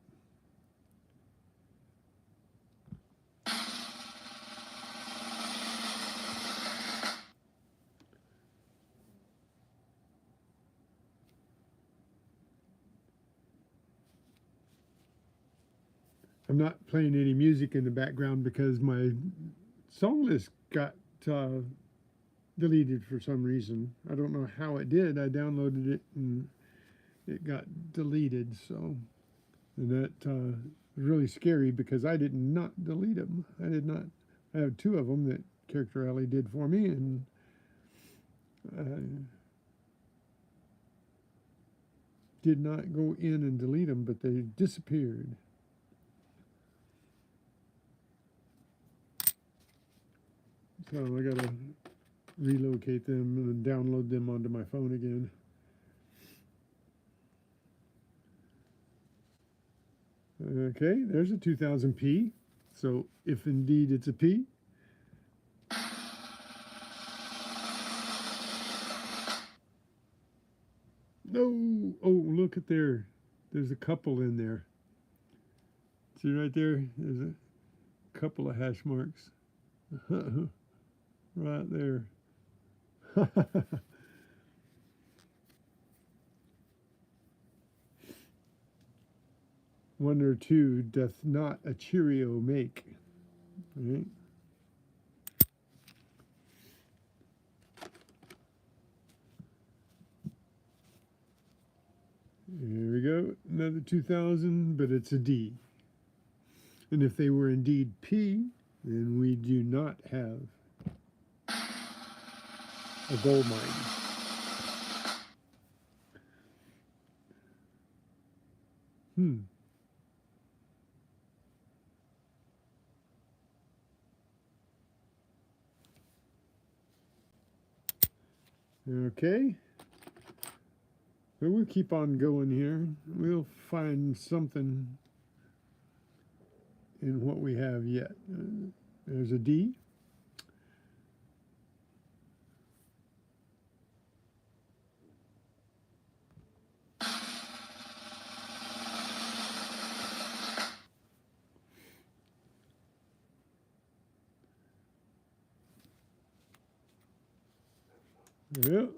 I'm not playing any music in the background because my song list got deleted for some reason. I don't know how it did. I downloaded it and it got deleted. So, and that was really scary because I did not delete them. I did not. I have two of them that Character Alley did for me, and did not go in and delete them, but they disappeared. So I gotta relocate them and download them onto my phone again. Okay, there's a 2000p. So if indeed it's a P. No, oh, look at there. There's a couple in there. See right there? There's a couple of hash marks. Right there. 1 or 2 doth not a Cheerio make. Right? There we go. Another 2000, but it's a D. And if they were indeed P, then we do not have a gold mine. Okay. But we'll keep on going here. We'll find something in what we have yet. There's a D. Yep.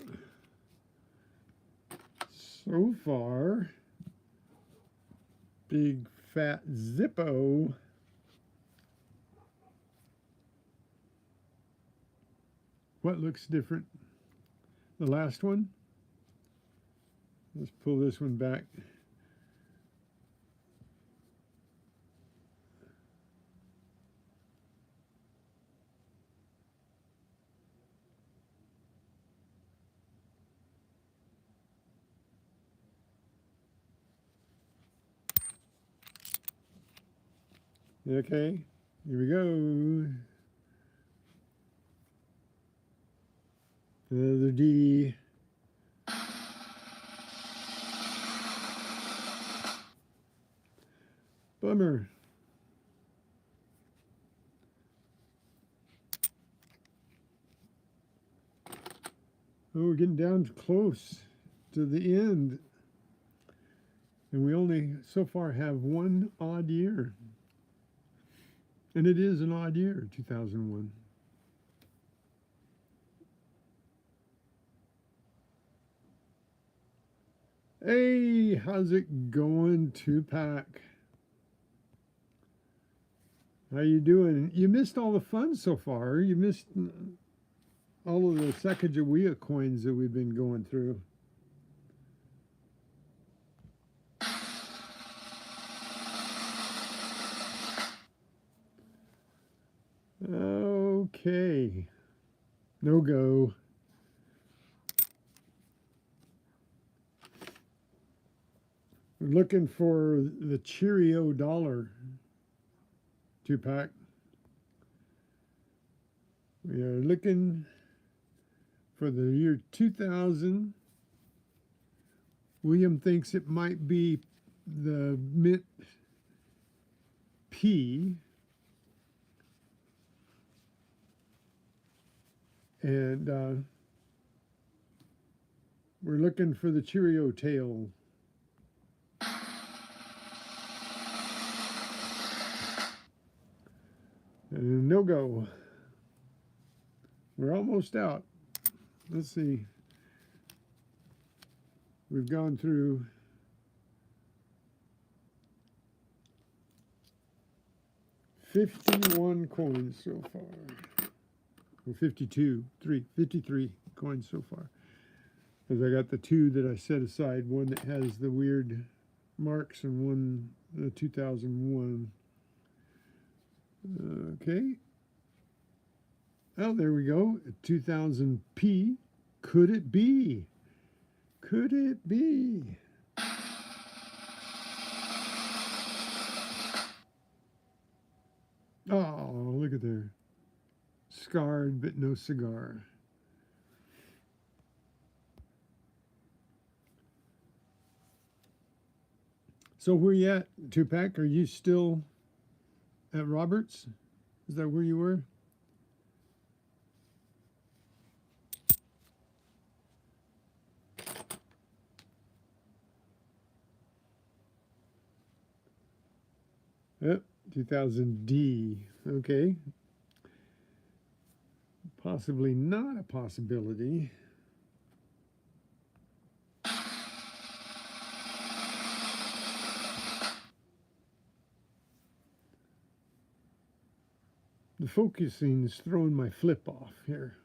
So far, big fat Zippo. What looks different? The last one? Let's pull this one back. Okay, here we go. Another D. Bummer. Oh, we're getting down close to the end. And we only so far have one odd year. And it is an odd year, 2001. Hey, how's it going, Tupac? How you doing? You missed all the fun so far. You missed all of the Sacagawea coins that we've been going through. Okay. No go. We're looking for the Cheerio dollar, Tupac. We are looking for the year 2000. William thinks it might be the Mint P. And we're looking for the Cheerio tail. And no go. We're almost out. Let's see. We've gone through 51 coins so far. Or 53 coins so far. Because I got the 2 that I set aside, one that has the weird marks and one, the 2001. Okay. Oh, there we go. 2000P. Could it be? Could it be? Oh, look at there. Scarred, but no cigar. So where you at, Tupac? Are you still at Roberts? Is that where you were? Yep, 2000D. Okay. Possibly not a possibility. The focusing is throwing my flip off here.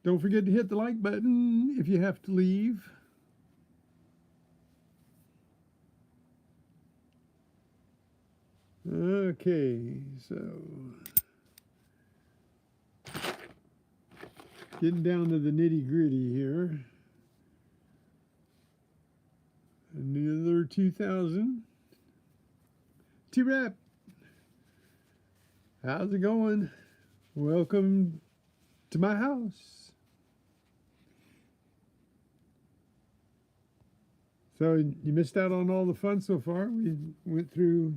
Don't forget to hit the like button if you have to leave. Okay, so getting down to the nitty gritty here. Another 2000. T-Rap, how's it going? Welcome to my house. So you missed out on all the fun so far. We went through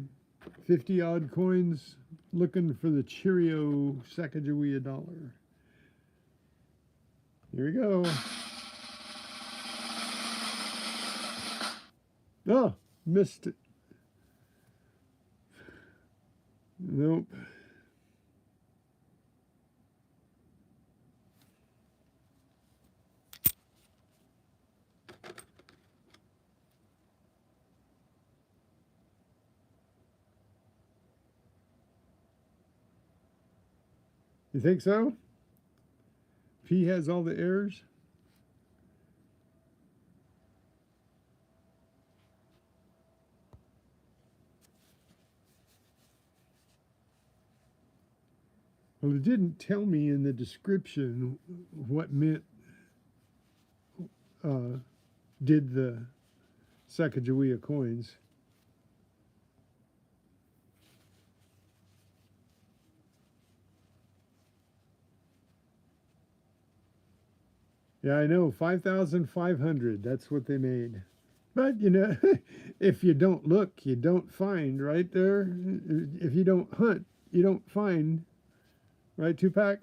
50 odd coins looking for the Cheerio Sacagawea dollar. Here we go. Oh, missed it. Nope. You think so? P has all the errors? Well, it didn't tell me in the description what meant did the Sacagawea coins. Yeah, I know, 5,500. That's what they made. But, you know, if you don't look, you don't find, right there. If you don't hunt, you don't find, right, Tupac?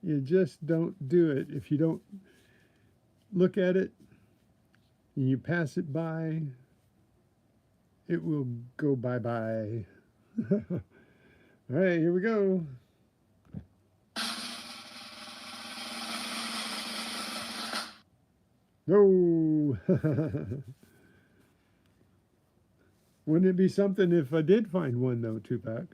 You just don't do it. If you don't look at it and you pass it by, it will go bye-bye. All right, here we go. No. Wouldn't it be something if I did find one, though, Tupac?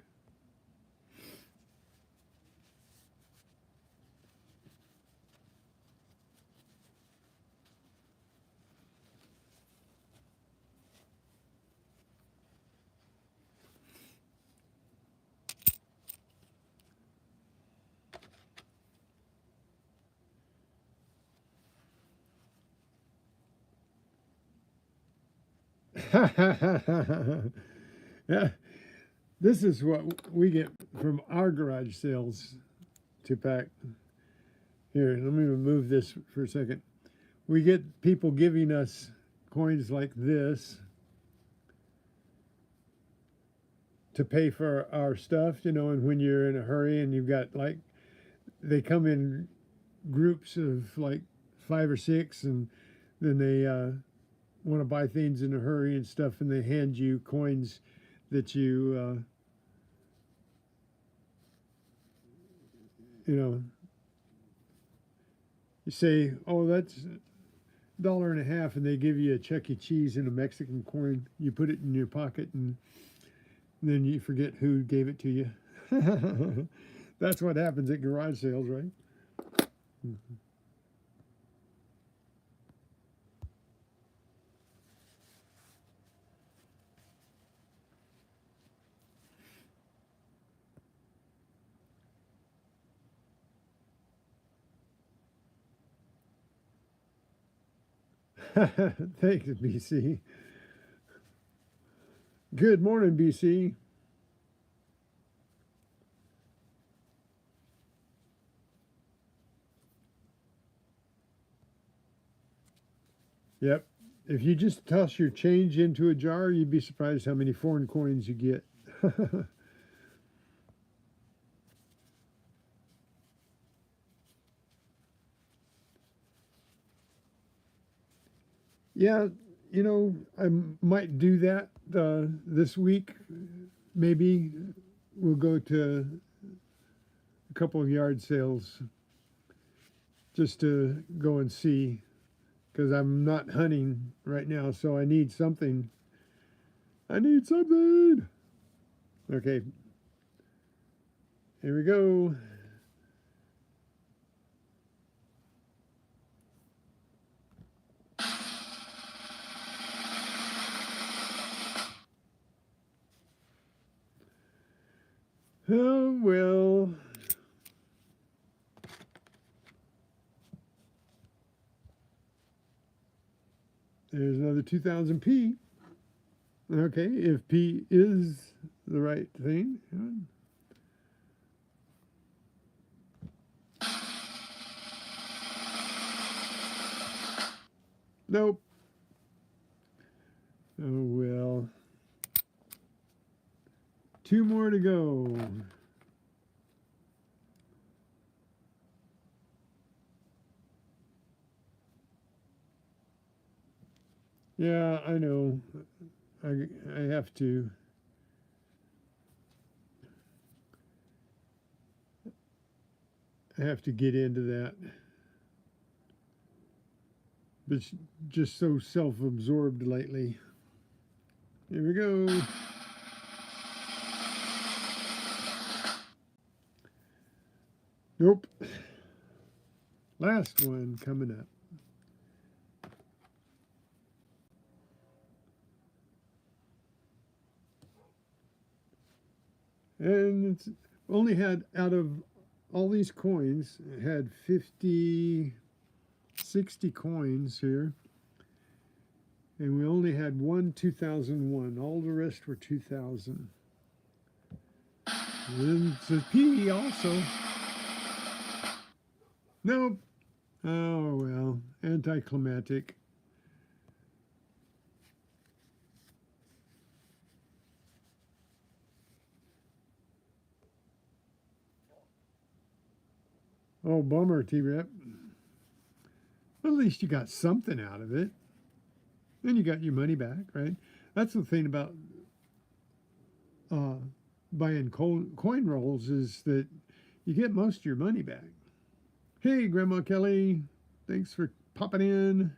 Yeah, this is what we get from our garage sales, Tupac. Here, let me remove this for a second. We get people giving us coins like this to pay for our stuff, you know, and when you're in a hurry and you've got like, they come in groups of like 5 or 6, and then they want to buy things in a hurry and stuff, and they hand you coins that you know, you say, oh, that's $1.50, and they give you a Chuck E. Cheese and a Mexican coin. You put it in your pocket, and then you forget who gave it to you. That's what happens at garage sales, right? Mm-hmm. Thanks, BC. Good morning, BC. Yep. If you just toss your change into a jar, you'd be surprised how many foreign coins you get. Yeah, you know, I might do that this week. Maybe we'll go to a couple of yard sales just to go and see, because I'm not hunting right now, so I need something. I need something. Okay, here we go. Oh, well. There's another 2000 P. Okay, if P is the right thing. Nope. Oh, well. 2 more to go. Yeah, I know. I have to. I have to get into that. But just so self-absorbed lately. Here we go. Nope. Last one coming up. And it's only had, out of all these coins, it had 50, 60 coins here. And we only had one 2001. All the rest were 2000. And it's a P also. Nope. Oh, well. Anticlimactic. Oh, bummer, T-Rep. Well, at least you got something out of it. And you got your money back, right? That's the thing about buying coin rolls, is that you get most of your money back. Hey, Grandma Kelly, thanks for popping in.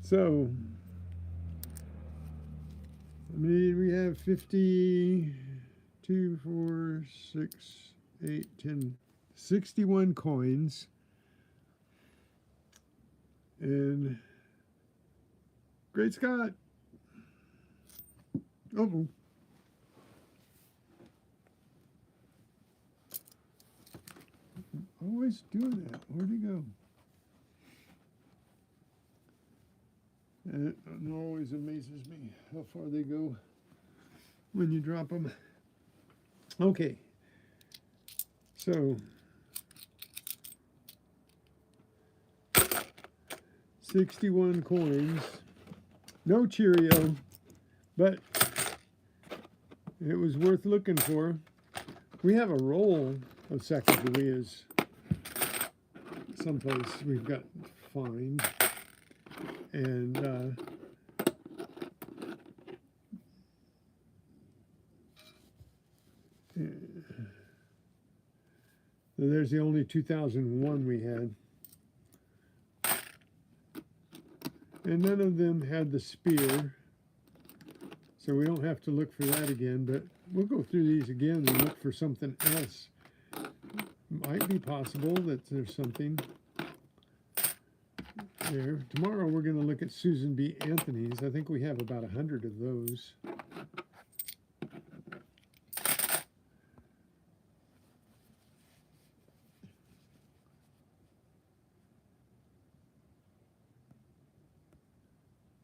So, I mean, we have 50, 2, 4, 6, 8, 10, 61 coins. And Great Scott. Oh. Always doing that. Where'd he go? And it always amazes me how far they go when you drop them. Okay. So 61 coins. No Cheerio, but it was worth looking for. We have a roll of Sacagaweas someplace we've got to find. And there's the only 2001 we had. And none of them had the spear, so we don't have to look for that again, but we'll go through these again and look for something else. Might be possible that there's something there. Tomorrow we're going to look at Susan B. Anthony's. I think we have about 100 of those.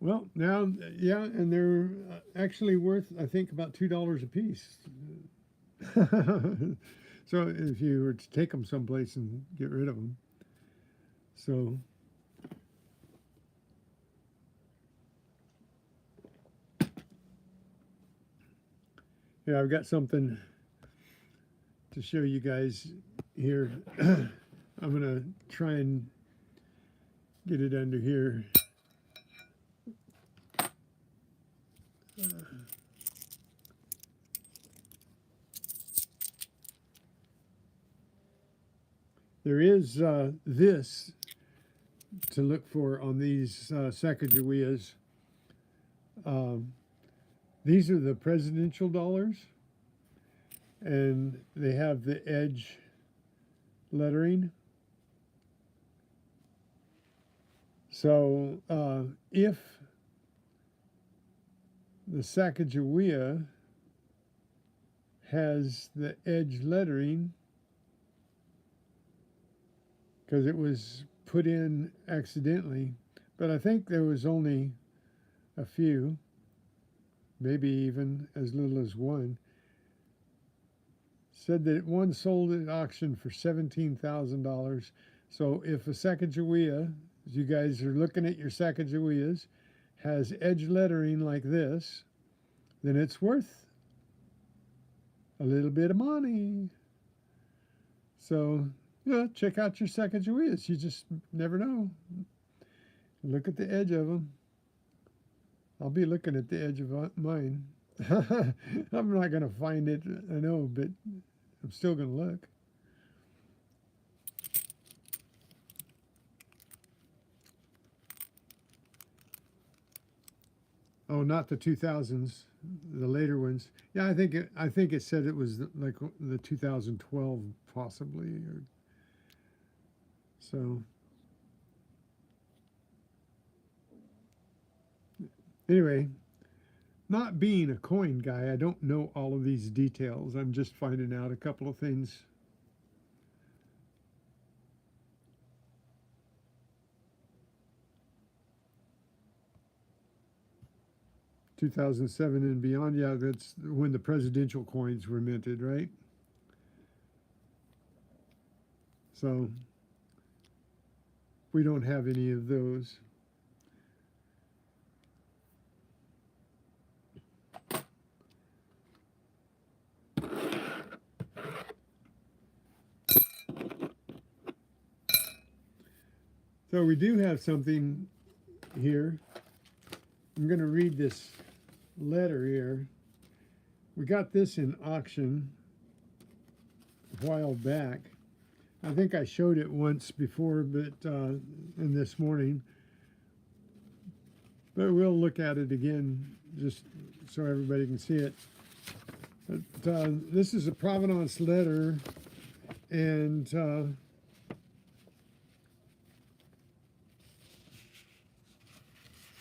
Well, now, yeah, and they're actually worth, I think, about $2 a piece. So if you were to take them someplace and get rid of them. So yeah, I've got something to show you guys here. I'm going to try and get it under here. There is this to look for on these Sacagaweas. Um, these are the presidential dollars, and they have the edge lettering. So if the Sacagawea has the edge lettering, because it was put in accidentally, but I think there was only a few, maybe even as little as one. Said that one sold at auction for $17,000. So if a Sacagawea, as you guys are looking at your Sacagaweas, has edge lettering like this, then it's worth a little bit of money. So yeah, check out your Sacagaweas. You just never know. Look at the edge of them. I'll be looking at the edge of mine. I'm not going to find it, I know, but I'm still going to look. Oh, not the 2000s, the later ones. Yeah, I think it said it was like the 2012 possibly, or so. Anyway, not being a coin guy, I don't know all of these details. I'm just finding out a couple of things. (2007) and beyond. Yeah, that's when the presidential coins were minted, right? So we don't have any of those. So we do have something here. I'm going to read this letter here. We got this in auction a while back. I think I showed it once before, but in this morning. But we'll look at it again just so everybody can see it. But this is a provenance letter, and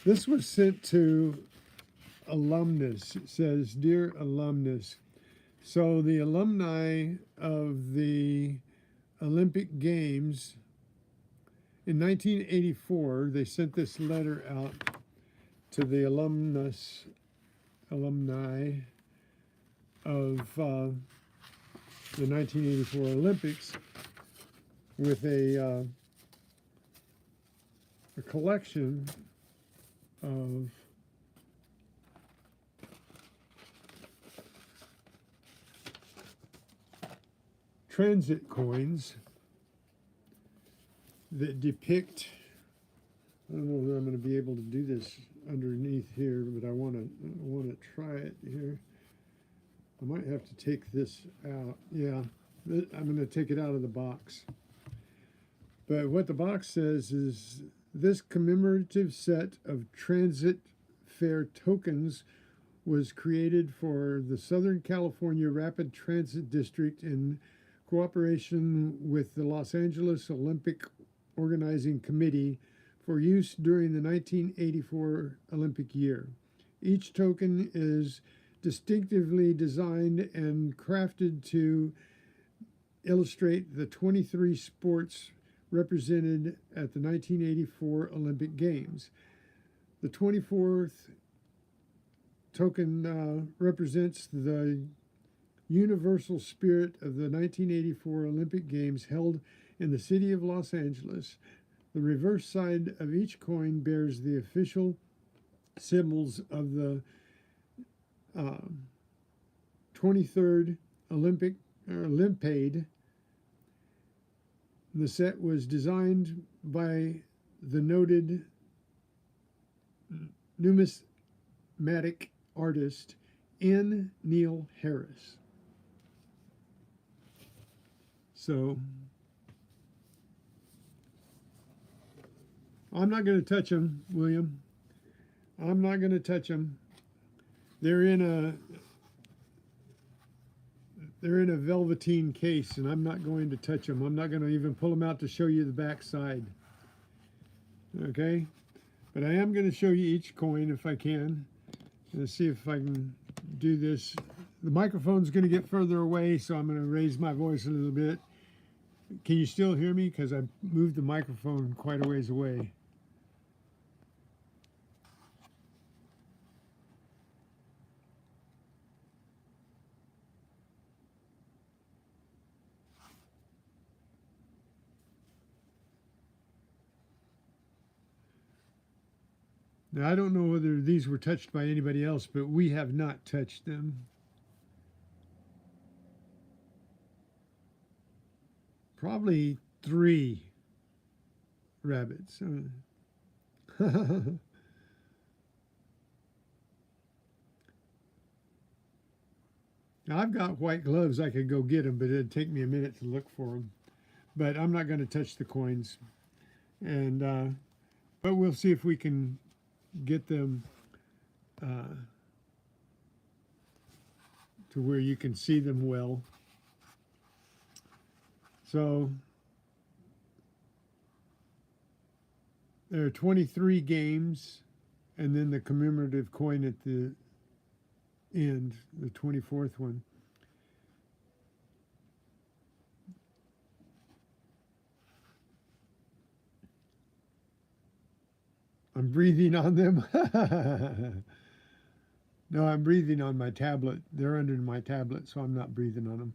this was sent to alumnus. It says, "Dear alumnus." So the alumni of the Olympic Games in 1984, they sent this letter out to the alumni of the 1984 Olympics with a collection of transit coins that depict, I don't know if I'm going to be able to do this underneath here, but I want to try it here. I might have to take this out. Yeah, I'm going to take it out of the box. But what the box says is, this commemorative set of transit fare tokens was created for the Southern California Rapid Transit District in cooperation with the Los Angeles Olympic Organizing Committee for use during the 1984 Olympic year. Each token is distinctively designed and crafted to illustrate the 23 sports represented at the 1984 Olympic Games. The 24th token represents the universal spirit of the 1984 Olympic Games held in the city of Los Angeles. The reverse side of each coin bears the official symbols of the 23rd Olympiade. The set was designed by the noted numismatic artist N. Neil Harris. So I'm not going to touch them, William. I'm not going to touch them. They're in a velveteen case, and I'm not going to touch them. I'm not going to even pull them out to show you the back side. Okay? But I am going to show you each coin if I can. Let's see if I can do this. The microphone's going to get further away, so I'm going to raise my voice a little bit. Can you still hear me? Because I moved the microphone quite a ways away. Now, I don't know whether these were touched by anybody else, but we have not touched them. Probably 3 rabbits. Now, I've got white gloves. I could go get them, but it'd take me a minute to look for them. But I'm not going to touch the coins. And but we'll see if we can get them to where you can see them well. So there are 23 games, and then the commemorative coin at the end, the 24th one. I'm breathing on them. No, I'm breathing on my tablet. They're under my tablet, so I'm not breathing on them.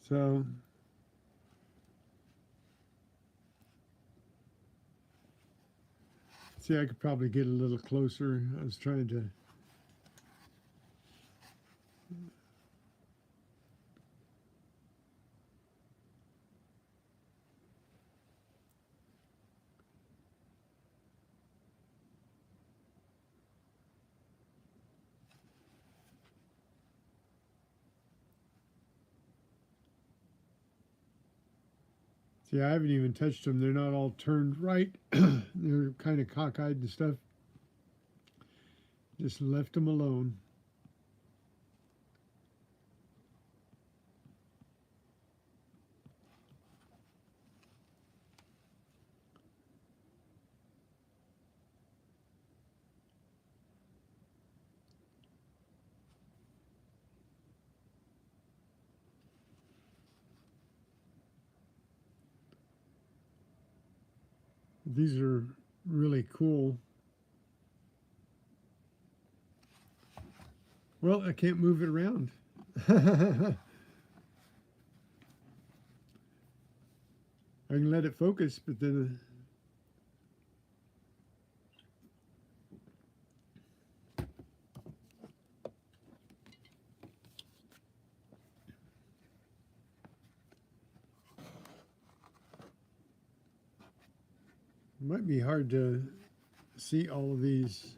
So see, I could probably get a little closer. I was trying to. See, I haven't even touched them. They're not all turned right. They're kind of cockeyed and stuff. Just left them alone. These are really cool. Well, I can't move it around. I can let it focus, but then it might be hard to see all of these.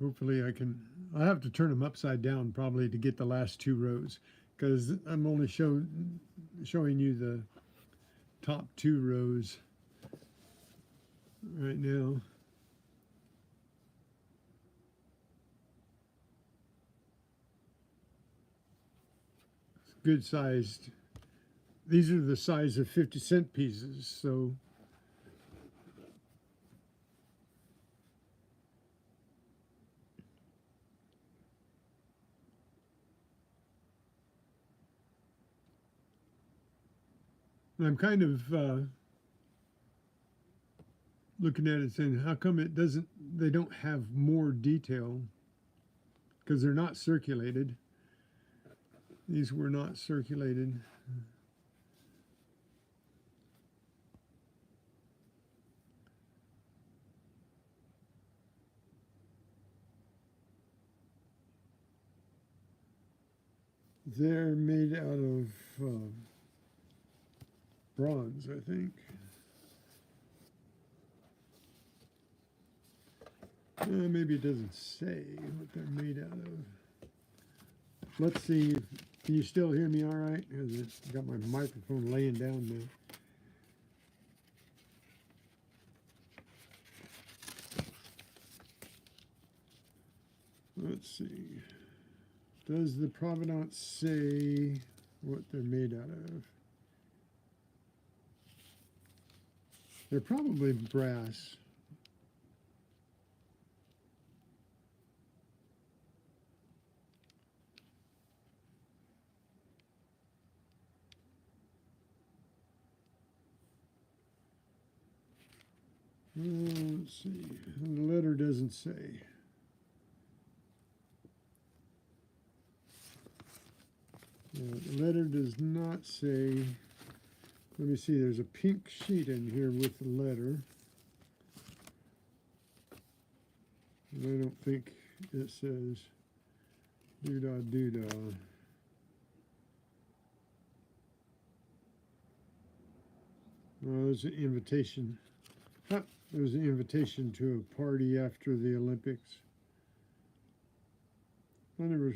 Hopefully I can. I have to turn them upside down probably to get the last 2 rows, because I'm only showing you the top 2 rows right now. Good sized. These are the size of 50-cent pieces, so I'm kind of looking at it saying, how come they don't have more detail? Because they're not circulated. These were not circulated. They're made out of bronze, I think. Maybe it doesn't say what they're made out of. Let's see. Can you still hear me all right? I've got my microphone laying down now. Let's see. Does the provenance say what they're made out of? They're probably brass. Let's see. The letter doesn't say. The letter does not say. Let me see. There's a pink sheet in here with the letter. And I don't think it says doodah doodah. Well, there's an invitation. There's an invitation to a party after the Olympics. I never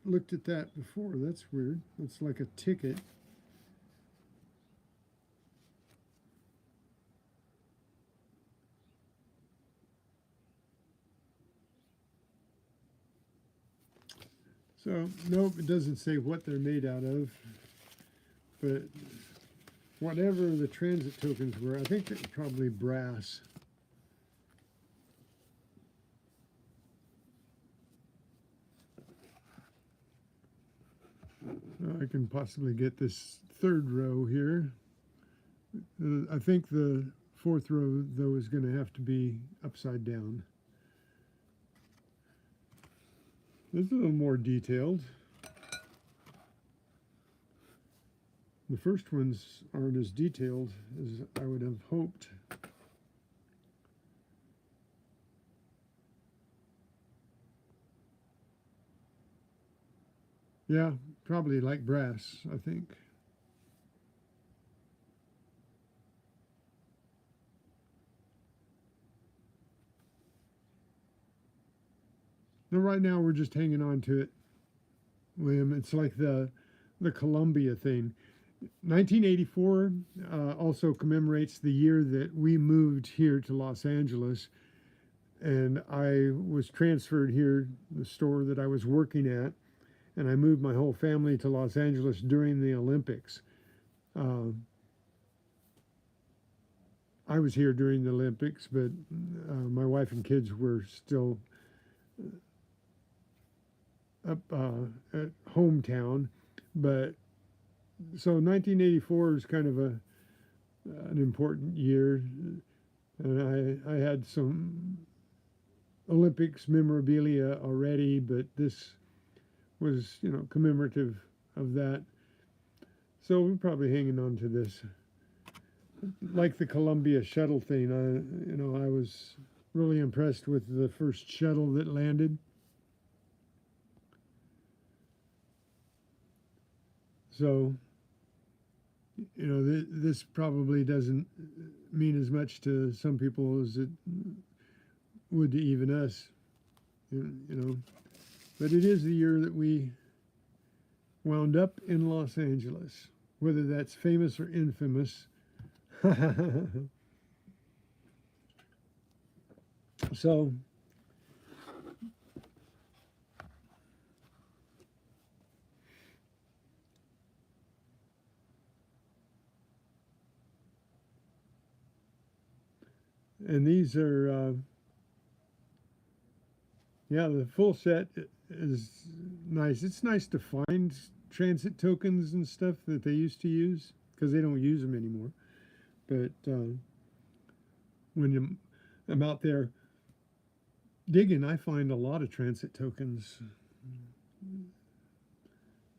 looked at that before. That's weird. It's like a ticket. So, nope, it doesn't say what they're made out of, but whatever the transit tokens were, I think they're probably brass. I can possibly get this third row here. I think the fourth row, though, is going to have to be upside down. This is a little more detailed. The first ones aren't as detailed as I would have hoped. Yeah, probably like brass, I think. Now, right now, we're just hanging on to it, William. It's like the Columbia thing. 1984 also commemorates the year that we moved here to Los Angeles, and I was transferred here, the store that I was working at, and I moved my whole family to Los Angeles during the Olympics. I was here during the Olympics, but my wife and kids were still up at hometown. But so 1984 is kind of an important year, and I had some Olympics memorabilia already, but this was, commemorative of that. So we're probably hanging on to this. Like the Columbia shuttle thing, I was really impressed with the first shuttle that landed. So, this probably doesn't mean as much to some people as it would to even us, But it is the year that we wound up in Los Angeles, whether that's famous or infamous. So, and these are, the full set is nice. It's nice to find transit tokens and stuff that they used to use, because they don't use them anymore. But when I'm out there digging, I find a lot of transit tokens.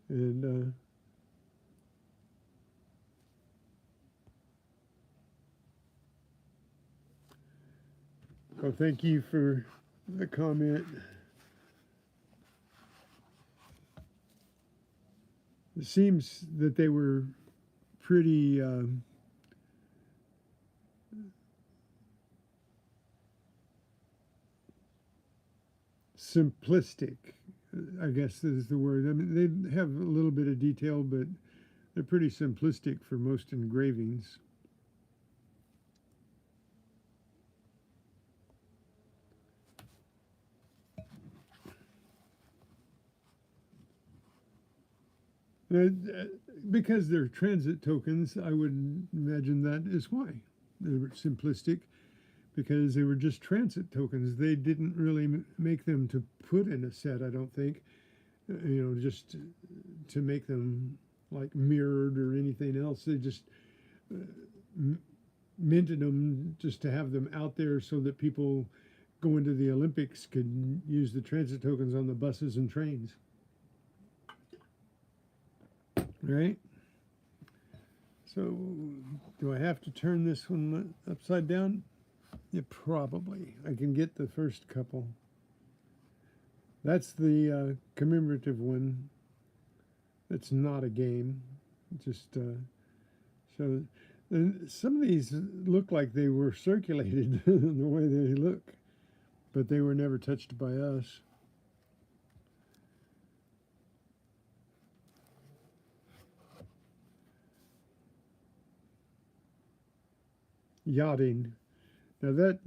And thank you for the comment. It seems that they were pretty simplistic, I guess is the word. I mean, they have a little bit of detail, but they're pretty simplistic for most engravings. Uh, because they're transit tokens, I would imagine that is why they were simplistic, because they were just transit tokens. They didn't really make them to put in a set, I don't think, just to make them like mirrored or anything else. They just minted them just to have them out there so that people going to the Olympics could use the transit tokens on the buses and trains. Right? So, do I have to turn this one upside down? Yeah, probably. I can get the first couple. That's the commemorative one. It's not a game. Just so. And some of these look like they were circulated the way they look, but they were never touched by us. Yachting. Now that,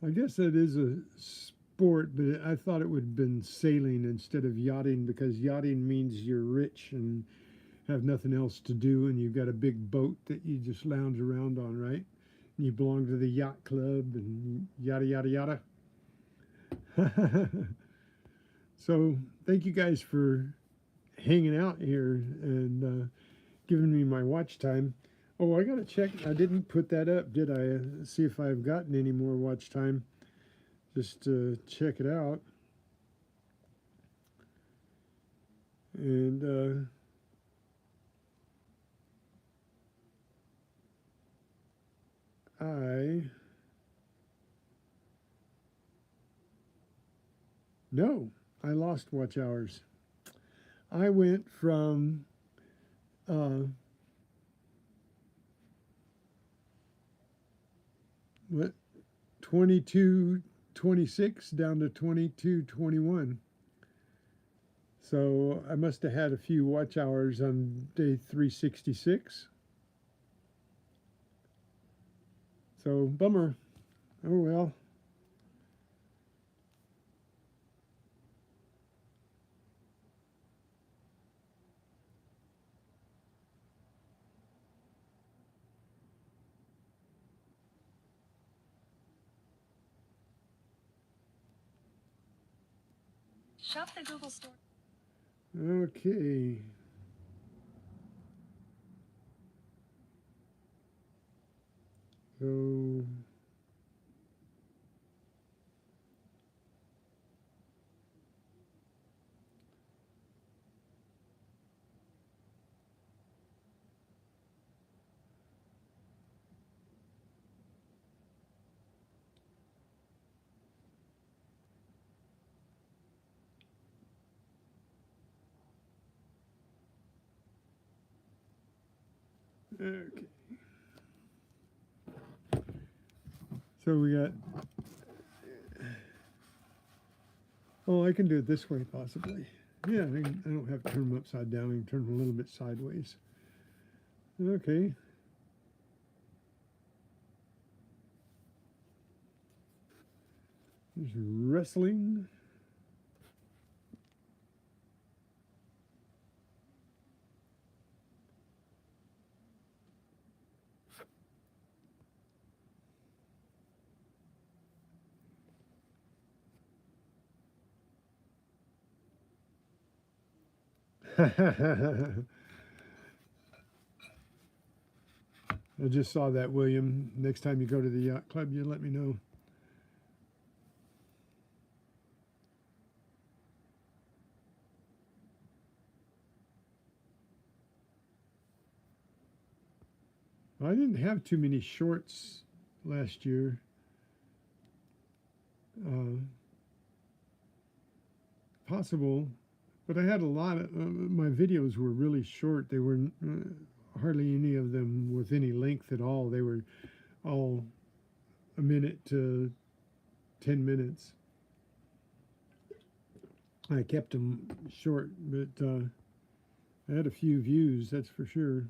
I guess that is a sport, but I thought it would have been sailing instead of yachting, because yachting means you're rich and have nothing else to do, and you've got a big boat that you just lounge around on, right? And you belong to the yacht club and yada, yada, yada. So thank you guys for hanging out here and giving me my watch time. Oh, I gotta check. I didn't put that up, did I? See if I've gotten any more watch time. Just check it out. And no, I lost watch hours. I went from what 22:26 down to 22:21. So I must have had a few watch hours on day 366. So bummer. Oh well. Shop the Google Store. Okay. So okay. So we got. Oh, I can do it this way possibly. Yeah, I don't have to turn them upside down. I can turn them a little bit sideways. Okay. There's wrestling. I just saw that, William. Next time you go to the yacht club, you let me know. I didn't have too many shorts last year. Possible, But I had a lot of my videos were really short. They were hardly any of them with any length at all. They were all a minute to 10 minutes. I kept them short, but I had a few views, that's for sure.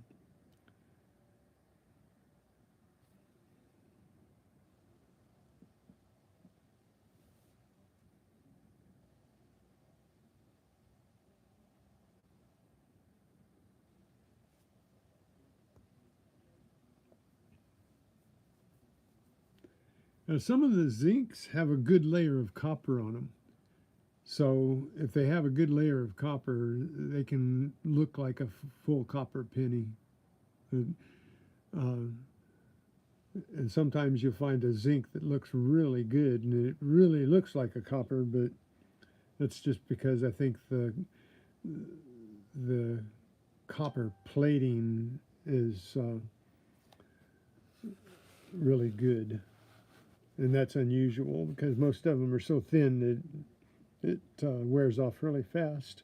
Now, some of the zincs have a good layer of copper on them. So if they have a good layer of copper, they can look like a full copper penny. And sometimes you'll find a zinc that looks really good, and it really looks like a copper, but that's just because I think the copper plating is really good. And that's unusual because most of them are so thin that it wears off really fast.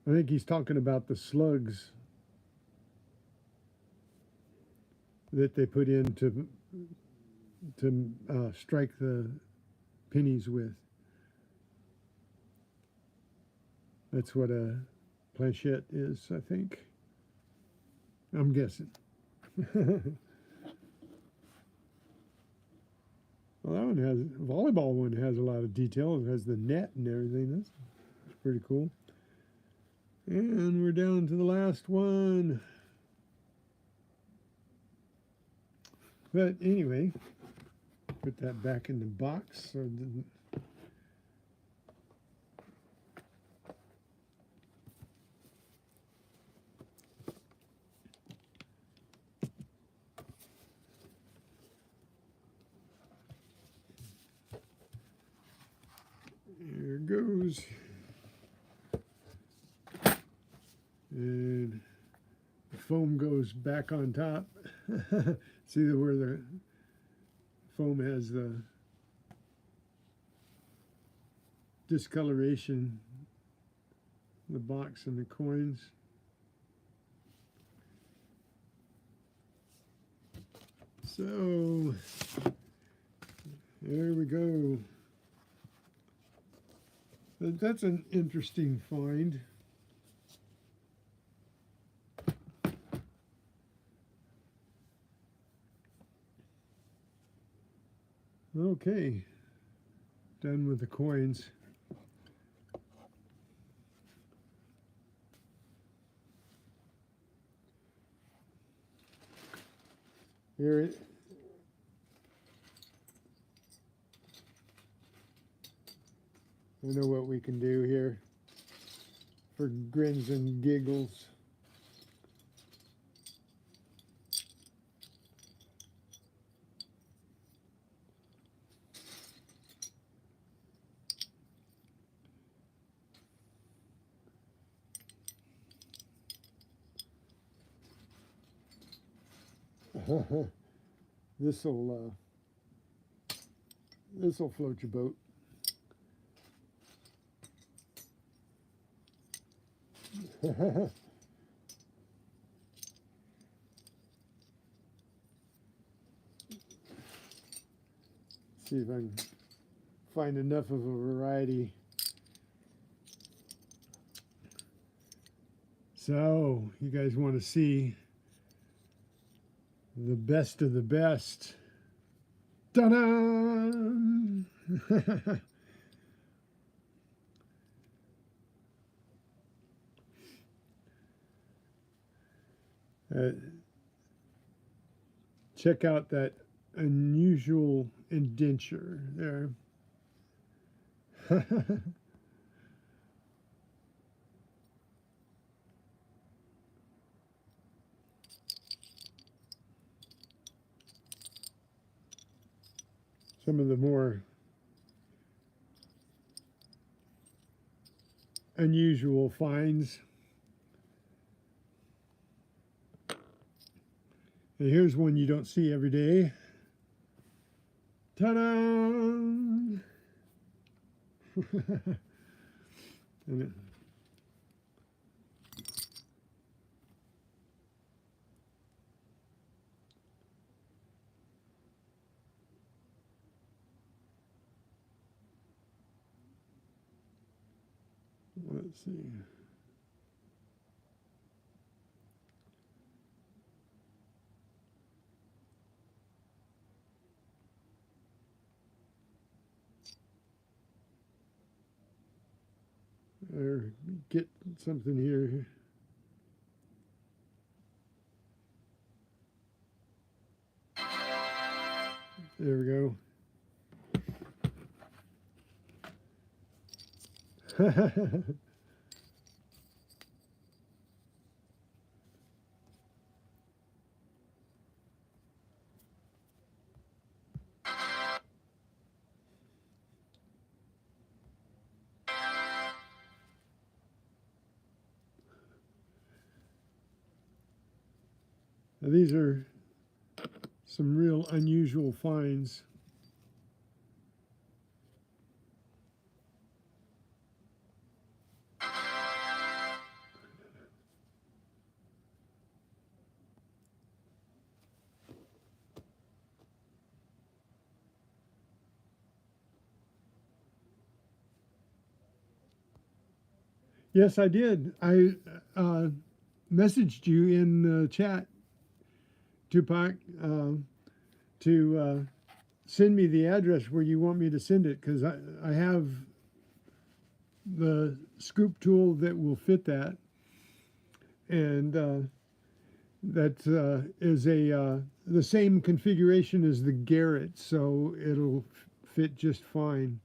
I think he's talking about the slugs that they put in to strike the pennies with. That's what a planchette is, I think. I'm guessing. Well, that one has, volleyball one has a lot of detail. It has the net and everything. That's pretty cool. And we're down to the last one. But anyway, put that back in the box so it didn't. There it goes. And the foam goes back on top. See where the foam has the discoloration, the box and the coins. So there we go. That's an interesting find. Okay, done with the coins. Here it. I know what we can do here for grins and giggles. This'll float your boat. See if I can find enough of a variety. So, you guys want to see the best of the best. Ta-da! Check out that unusual indenture there. Some of the more unusual finds. And here's one you don't see every day. Ta-da! And it, let's see. Or get something here. There we go. Now these are some real unusual finds. Yes, I did. I messaged you in the chat, Tupac, to send me the address where you want me to send it, because I have the scoop tool that will fit that, and that is the same configuration as the Garrett, so it'll fit just fine.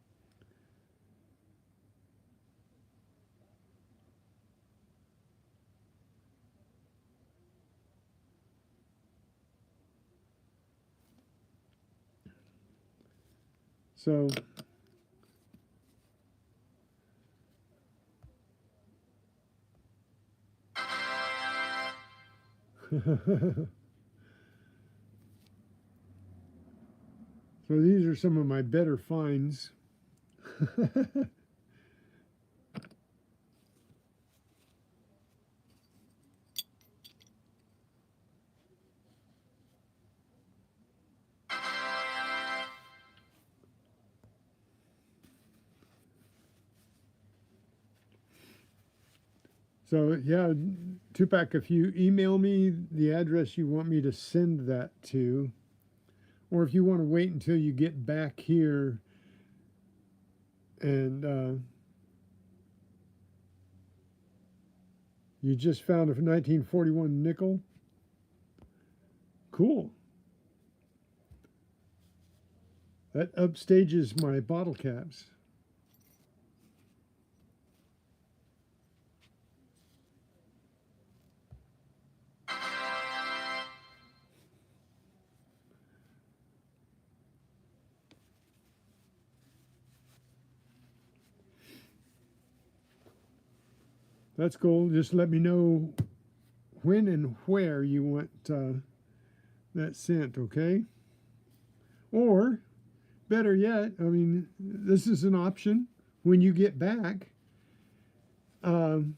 So so these are some of my better finds. So yeah, Tupac, if you email me the address you want me to send that to, or if you want to wait until you get back here and you just found a 1941 nickel. Cool. That upstages my bottle caps. That's cool. Just let me know when and where you want that sent, okay? Or, better yet, I mean, this is an option. When you get back, it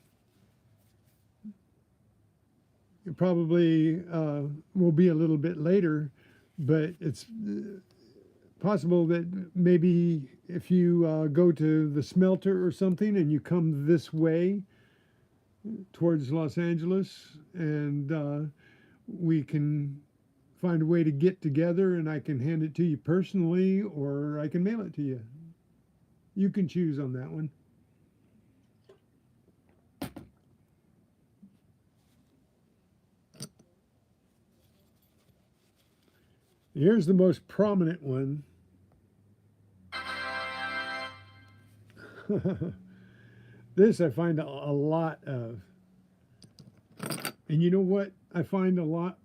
probably will be a little bit later, but it's possible that maybe if you go to the smelter or something and you come this way towards Los Angeles, and we can find a way to get together, and I can hand it to you personally, or I can mail it to you. You can choose on that one. Here's the most prominent one. This I find a lot of. And you know what I find a lot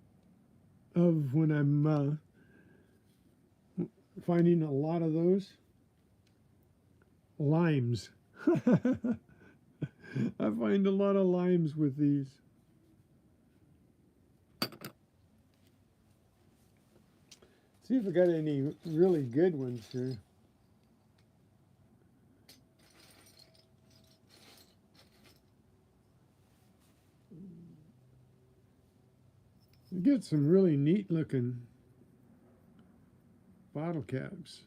of when I'm finding a lot of those? Limes. I find a lot of limes with these. See if we got any really good ones here. You get some really neat looking bottle caps.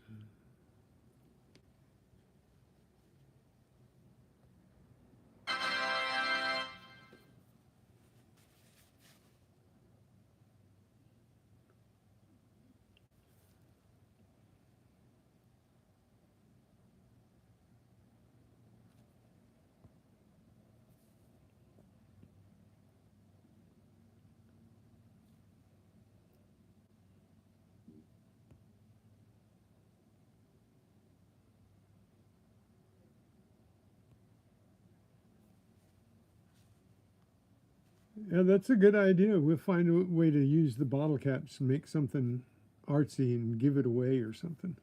Yeah, that's a good idea. We'll find a way to use the bottle caps and make something artsy and give it away or something.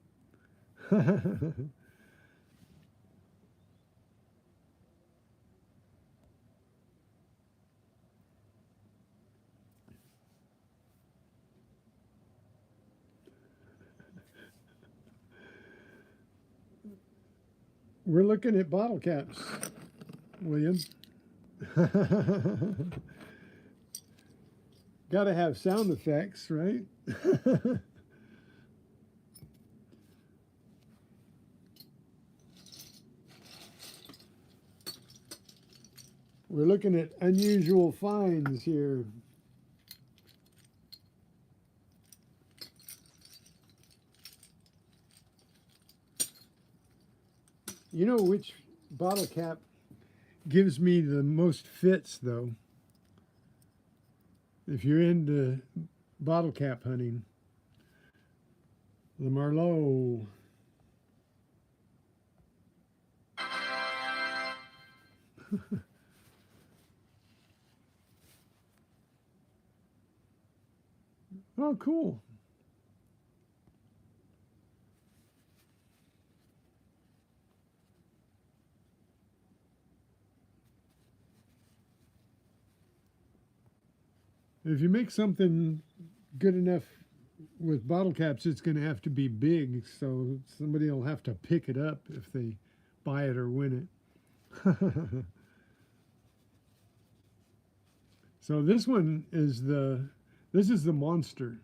We're looking at bottle caps, William. Got to have sound effects, right? We're looking at unusual finds here. You know which bottle cap gives me the most fits, though? If you're into bottle cap hunting, the Marlowe. Oh, cool. If you make something good enough with bottle caps, it's going to have to be big, so somebody will have to pick it up if they buy it or win it. So this is the monster,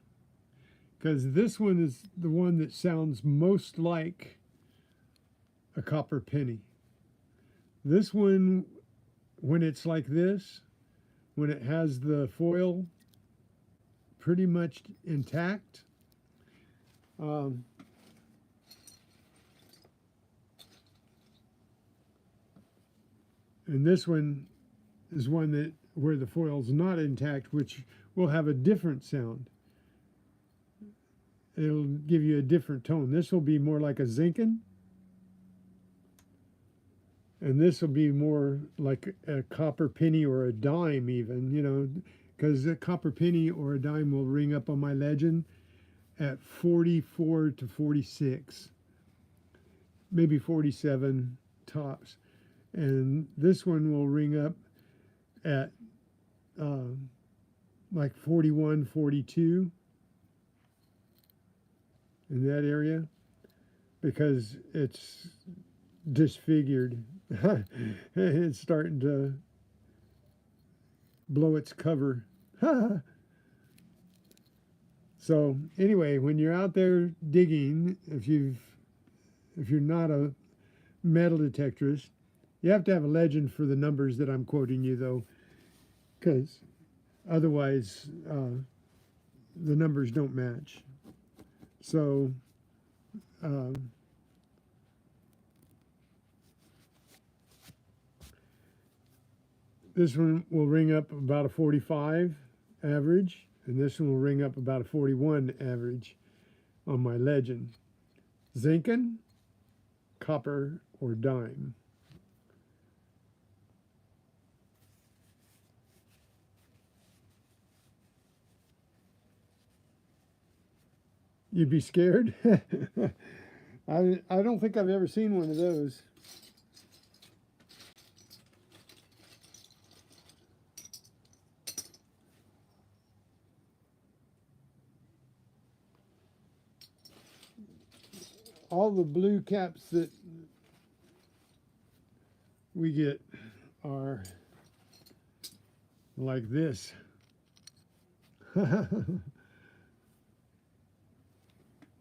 because this one is the one that sounds most like a copper penny. This one, when it's like this, when it has the foil pretty much intact, and this one is one that where the foil's not intact, which will have a different sound. It'll give you a different tone. This will be more like a zinken, and this will be more like a copper penny or a dime even, because a copper penny or a dime will ring up on my legend at 44 to 46, maybe 47 tops. And this one will ring up at like 41, 42 in that area, because it's disfigured. It's starting to blow its cover. So anyway, when you're out there digging, if you're not a metal detectorist, you have to have a legend for the numbers that I'm quoting you, though, because otherwise the numbers don't match. So this one will ring up about a 45 average, and this one will ring up about a 41 average on my legend. Zinken, copper, or dime. You'd be scared? I don't think I've ever seen one of those. all the blue caps that we get are like this. I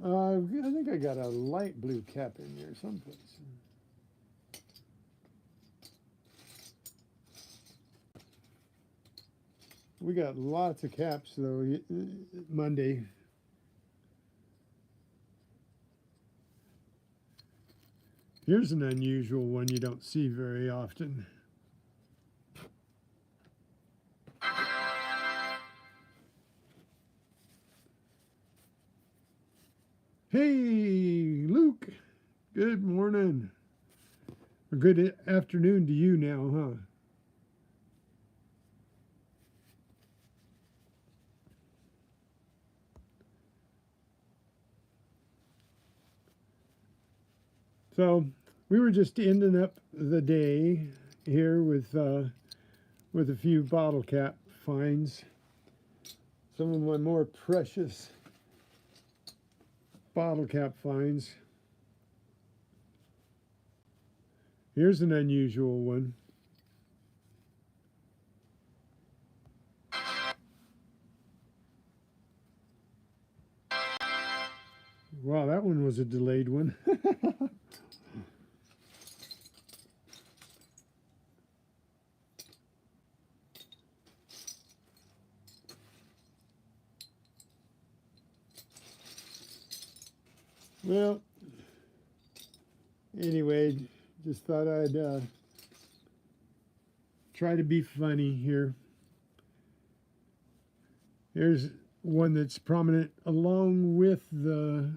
think I got a light blue cap in there someplace. We got lots of caps though Monday. Here's an unusual one you don't see very often. Hey, Luke. Good morning. Or good afternoon to you now, huh? So we were just ending up the day here with a few bottle cap finds. Some of my more precious bottle cap finds. Here's an unusual one. Wow, that one was a delayed one. Well, anyway, just thought I'd try to be funny here. Here's one that's prominent along with the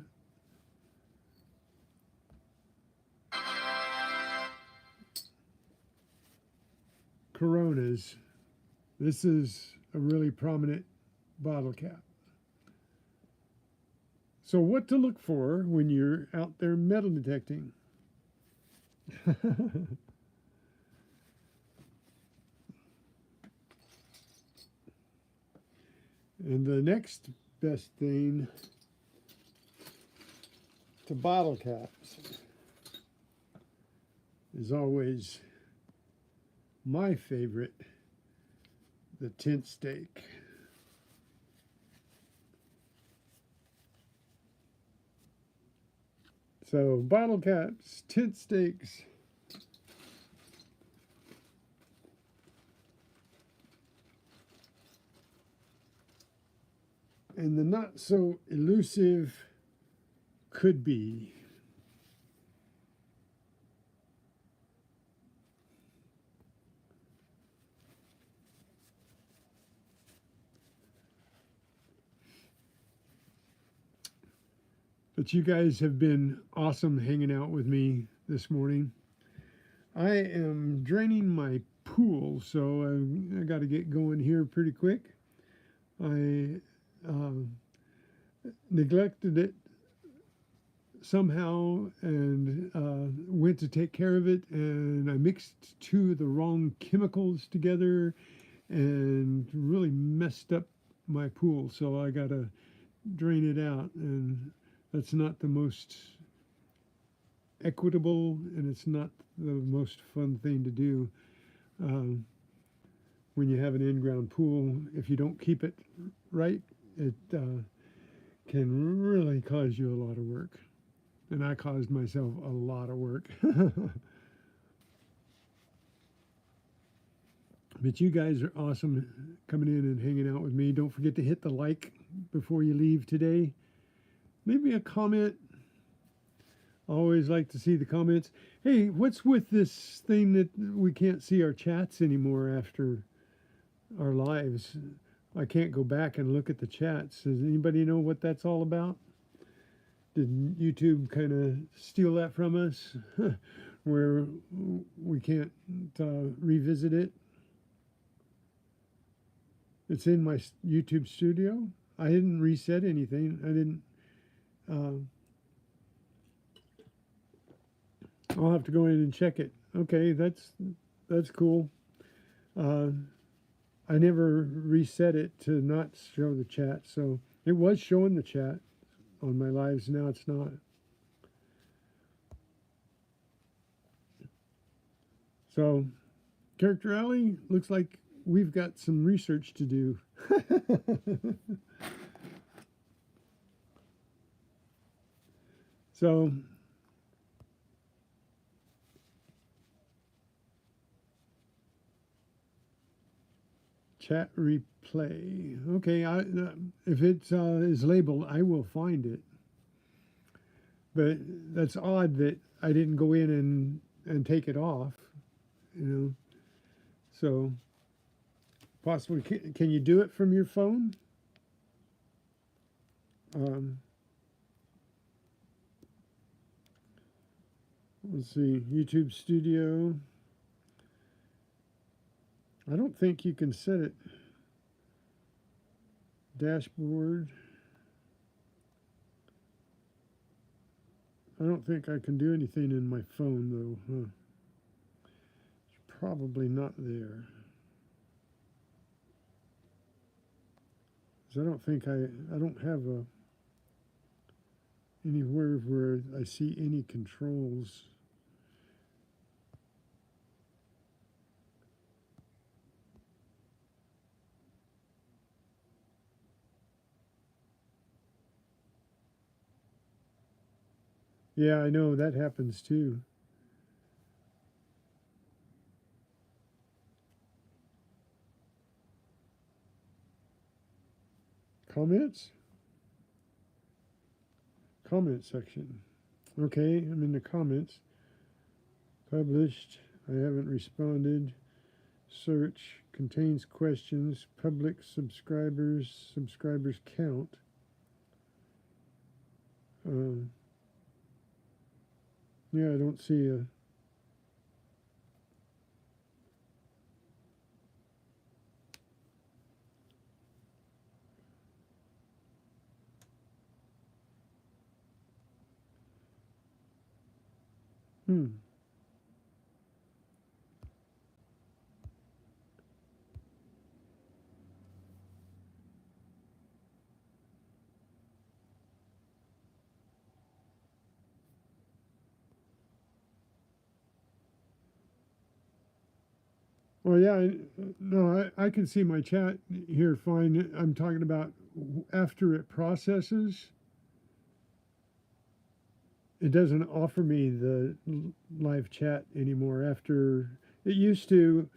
Coronas. This is a really prominent bottle cap. So what to look for when you're out there metal detecting? And the next best thing to bottle caps is always my favorite, the tint stake. So bottle caps, tint stakes. And the not so elusive could be. But you guys have been awesome hanging out with me this morning. I am draining my pool, so I got to get going here pretty quick. I neglected it somehow and went to take care of it, and I mixed two of the wrong chemicals together and really messed up my pool, so I got to drain it out, and that's not the most equitable, and it's not the most fun thing to do when you have an in-ground pool. If you don't keep it right, it can really cause you a lot of work. And I caused myself a lot of work. But you guys are awesome coming in and hanging out with me. Don't forget to hit the like before you leave today. Leave me a comment. I always like to see the comments. Hey, what's with this thing that we can't see our chats anymore after our lives? I can't go back and look at the chats. Does anybody know what that's all about? Did YouTube kind of steal that from us where we can't revisit it? It's in my YouTube studio. I didn't reset anything. I didn't. I'll have to go in and check it. Okay, that's cool. I never reset it to not show the chat, so it was showing the chat on my lives. Now it's not. So, Character Alley, looks like we've got some research to do. So, chat replay. Okay, if it is labeled, I will find it. But that's odd that I didn't go in and take it off, you know. So, possibly, can you do it from your phone? Let's see, YouTube Studio. I don't think you can set it. Dashboard. I don't think I can do anything in my phone though. Huh. It's probably not there. 'Cause I don't think I don't have anywhere where I see any controls. Yeah, I know that happens too. Comments? Comment section. Okay, I'm in the comments. Published. I haven't responded. Search contains questions. Public subscribers. Subscribers count. Yeah, I don't see a. Well, yeah, no, I can see my chat here fine. I'm talking about after it processes, it doesn't offer me the live chat anymore. After it used to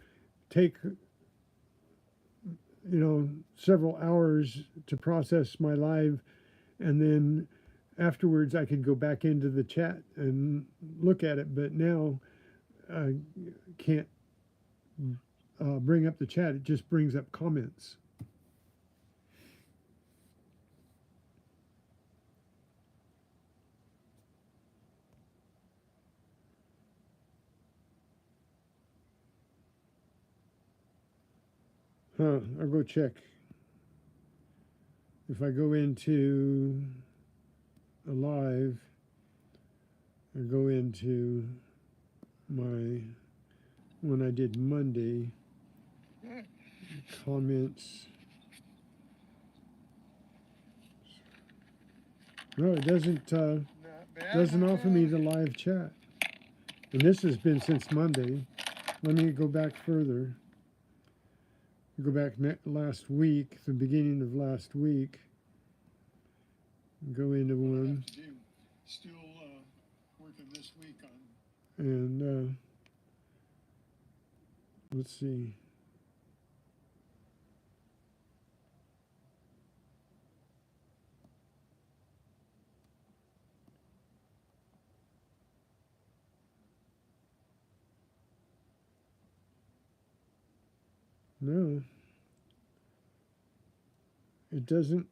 take, several hours to process my live, and then afterwards I could go back into the chat and look at it. But now I can't bring up the chat. It just brings up comments. I'll go check. If I go into a live, I go into my one I did Monday, comments. No, it doesn't offer me the live chat. And this has been since Monday. Let me go back further. Go back last week, the beginning of last week. Go into one. Still working this week on. And let's see. No. It doesn't.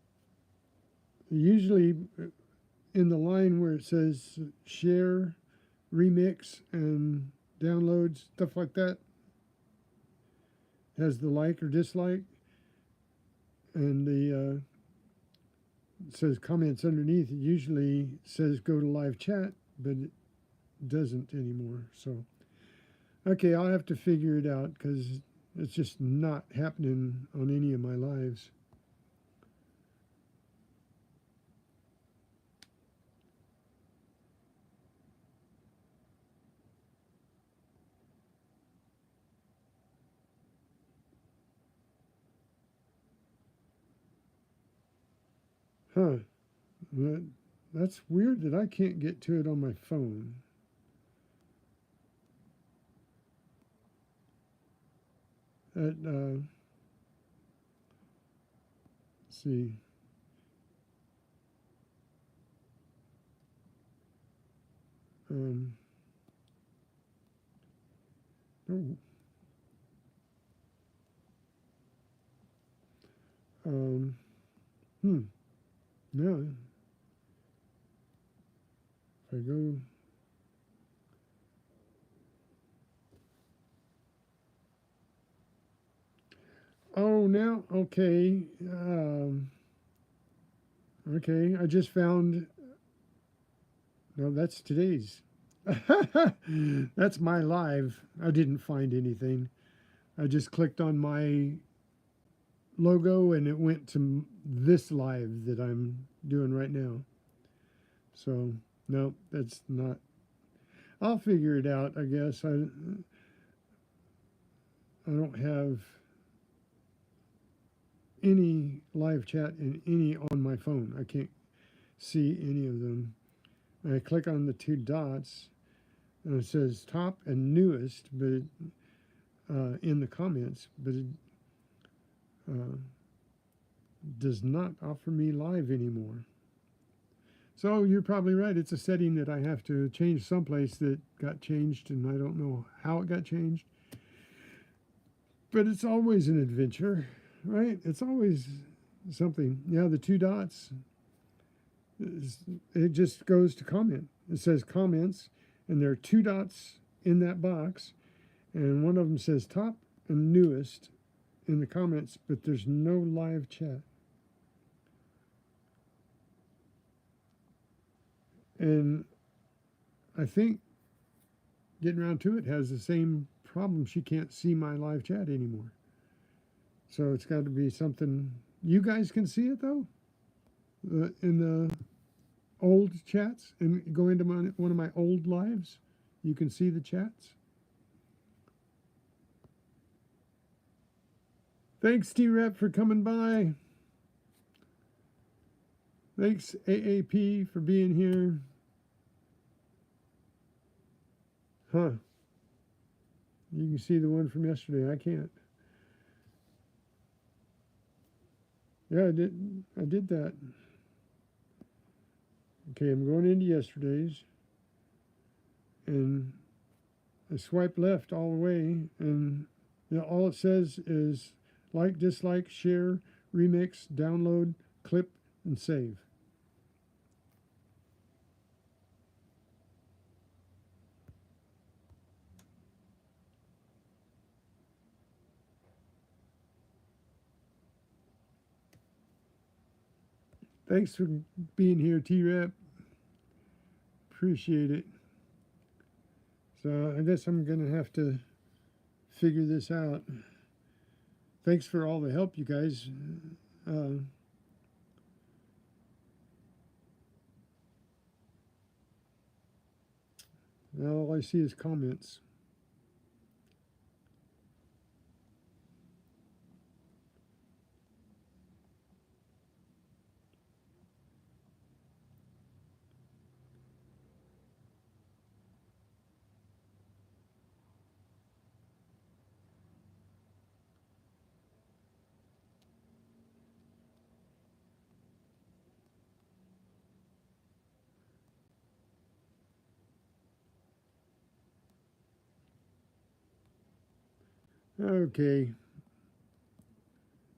Usually in the line where it says share, remix, and download, stuff like that, has the like or dislike, and the it says comments underneath. It usually says go to live chat, but it doesn't anymore. So, okay, I'll have to figure it out because it's just not happening on any of my lives. Huh. That's weird that I can't get to it on my phone. Let's see. Um, oh, um, hmm. No, if I go. Oh, now, okay. Okay, I just found. No, that's today's. That's my live. I didn't find anything. I just clicked on my logo and it went to this live that I'm doing right now. So, no, that's not. I'll figure it out, I guess. I don't have any live chat in any on my phone. I can't see any of them. I click on the two dots and it says top and newest, but in the comments, but it uh, does not offer me live anymore. So you're probably right. It's a setting that I have to change someplace that got changed, and I don't know how it got changed. But it's always an adventure, right? It's always something. Yeah, the two dots, it just goes to comment. It says comments, and there are two dots in that box, and one of them says top and newest in the comments, but there's no live chat. And I think getting around to it has the same problem. She can't see my live chat anymore. So it's got to be something. You guys can see it though, in the old chats, and go into one of my old lives. You can see the chats. Thanks, T-Rep, for coming by. Thanks, AAP, for being here. Huh. You can see the one from yesterday. I can't. Yeah, I did that. Okay, I'm going into yesterday's. And I swipe left all the way. And all it says is like, dislike, share, remix, download, clip, and save. Thanks for being here, T-Rep. Appreciate it. So I guess I'm going to have to figure this out. Thanks for all the help, you guys. Now all I see is comments. Okay.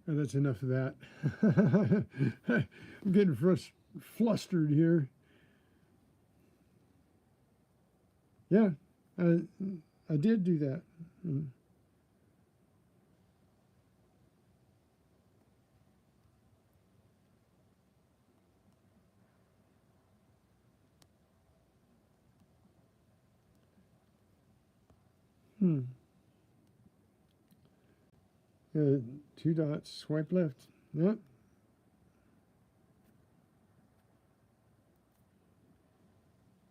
That's enough of that. I'm getting flustered here. Yeah, I did do that. Hmm. Two dots, swipe left. Yep.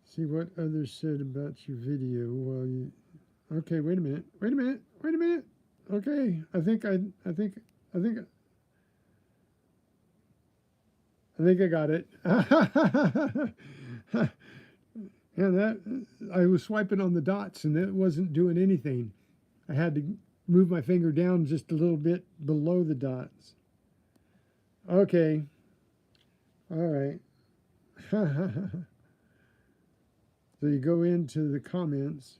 See what others said about your video. Well, okay, wait a minute. Wait a minute. Wait a minute. Okay, I think I think I got it. And that I was swiping on the dots and it wasn't doing anything. I had to move my finger down just a little bit below the dots. Okay. All right. So you go into the comments.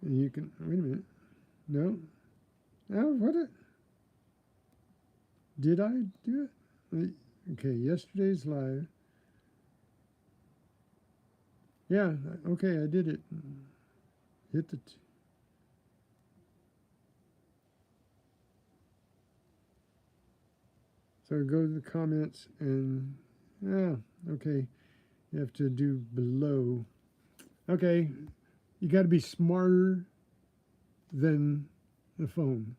And you can, wait a minute. No. Oh, what it? Did I do it? Okay, yesterday's live. Yeah, okay, I did it. Hit the. So go to the comments and, okay, you have to do below. Okay, you got to be smarter than the phone.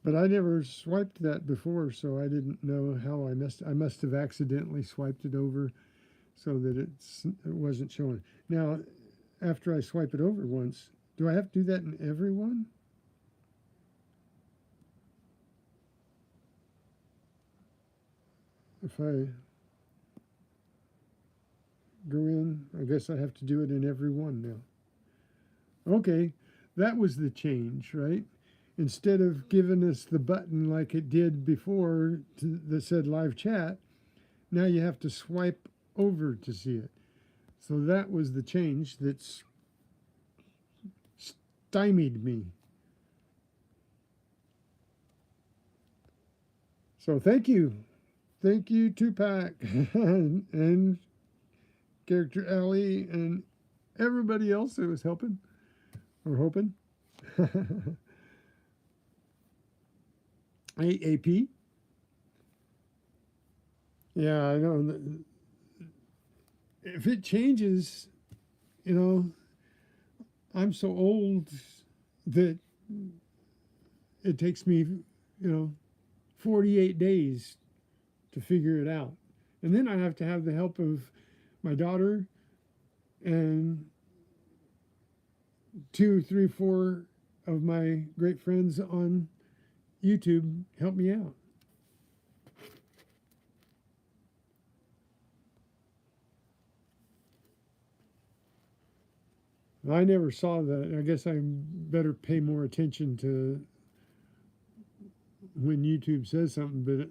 But I never swiped that before, so I didn't know how I must have accidentally swiped it over so that it wasn't showing. Now, after I swipe it over once, do I have to do that in every one? If I go in, I guess I have to do it in every one now. Okay, that was the change, right? Instead of giving us the button like it did before that said live chat, now you have to swipe over to see it. So that was the change that's stymied me. So thank you. Thank you, Tupac and Character Alley and everybody else that was helping or hoping. AAP. Yeah, I know. If it changes, I'm so old that it takes me, 48 days to figure it out. And then I have to have the help of my daughter and 2, 3, 4 of my great friends on YouTube help me out. I never saw that. I guess I better pay more attention to when YouTube says something, but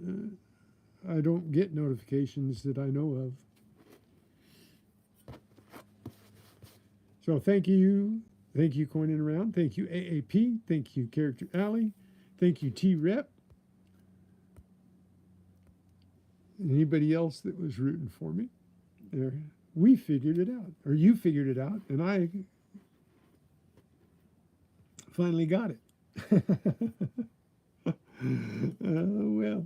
I don't get notifications that I know of. So thank you. Thank you, Coining Around. Thank you, AAP. Thank you, Character Alley. Thank you, T-Rep. Anybody else that was rooting for me? There, we figured it out, or you figured it out, and I finally got it. Well.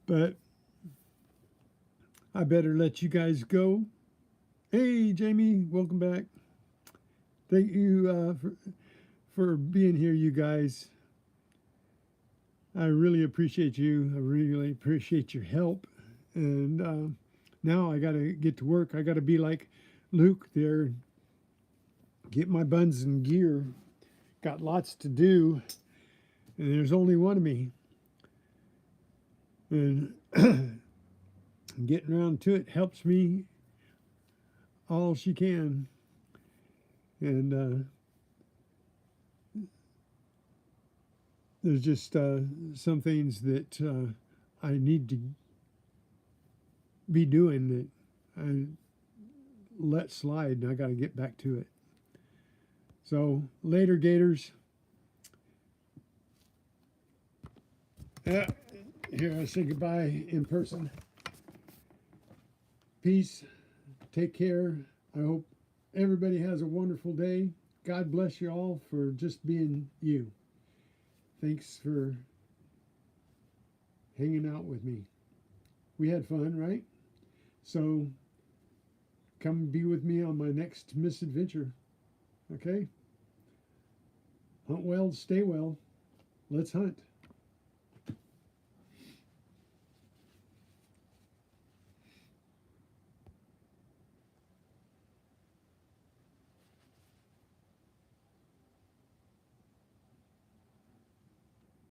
But I better let you guys go. Hey, Jamie, welcome back. Thank you for being here, you guys. I really appreciate you. I really appreciate your help. And now I got to get to work. I got to be like Luke there, get my buns in gear. Got lots to do, and there's only one of me. And getting around to it helps me all she can. And there's just some things that I need to be doing that I let slide, and I got to get back to it. So later, Gators. Here I say goodbye in person. Peace. Take care. I hope everybody has a wonderful day. God bless you all for just being you. Thanks for hanging out with me. We had fun, right? So come be with me on my next misadventure. Okay? Hunt well, stay well. Let's hunt.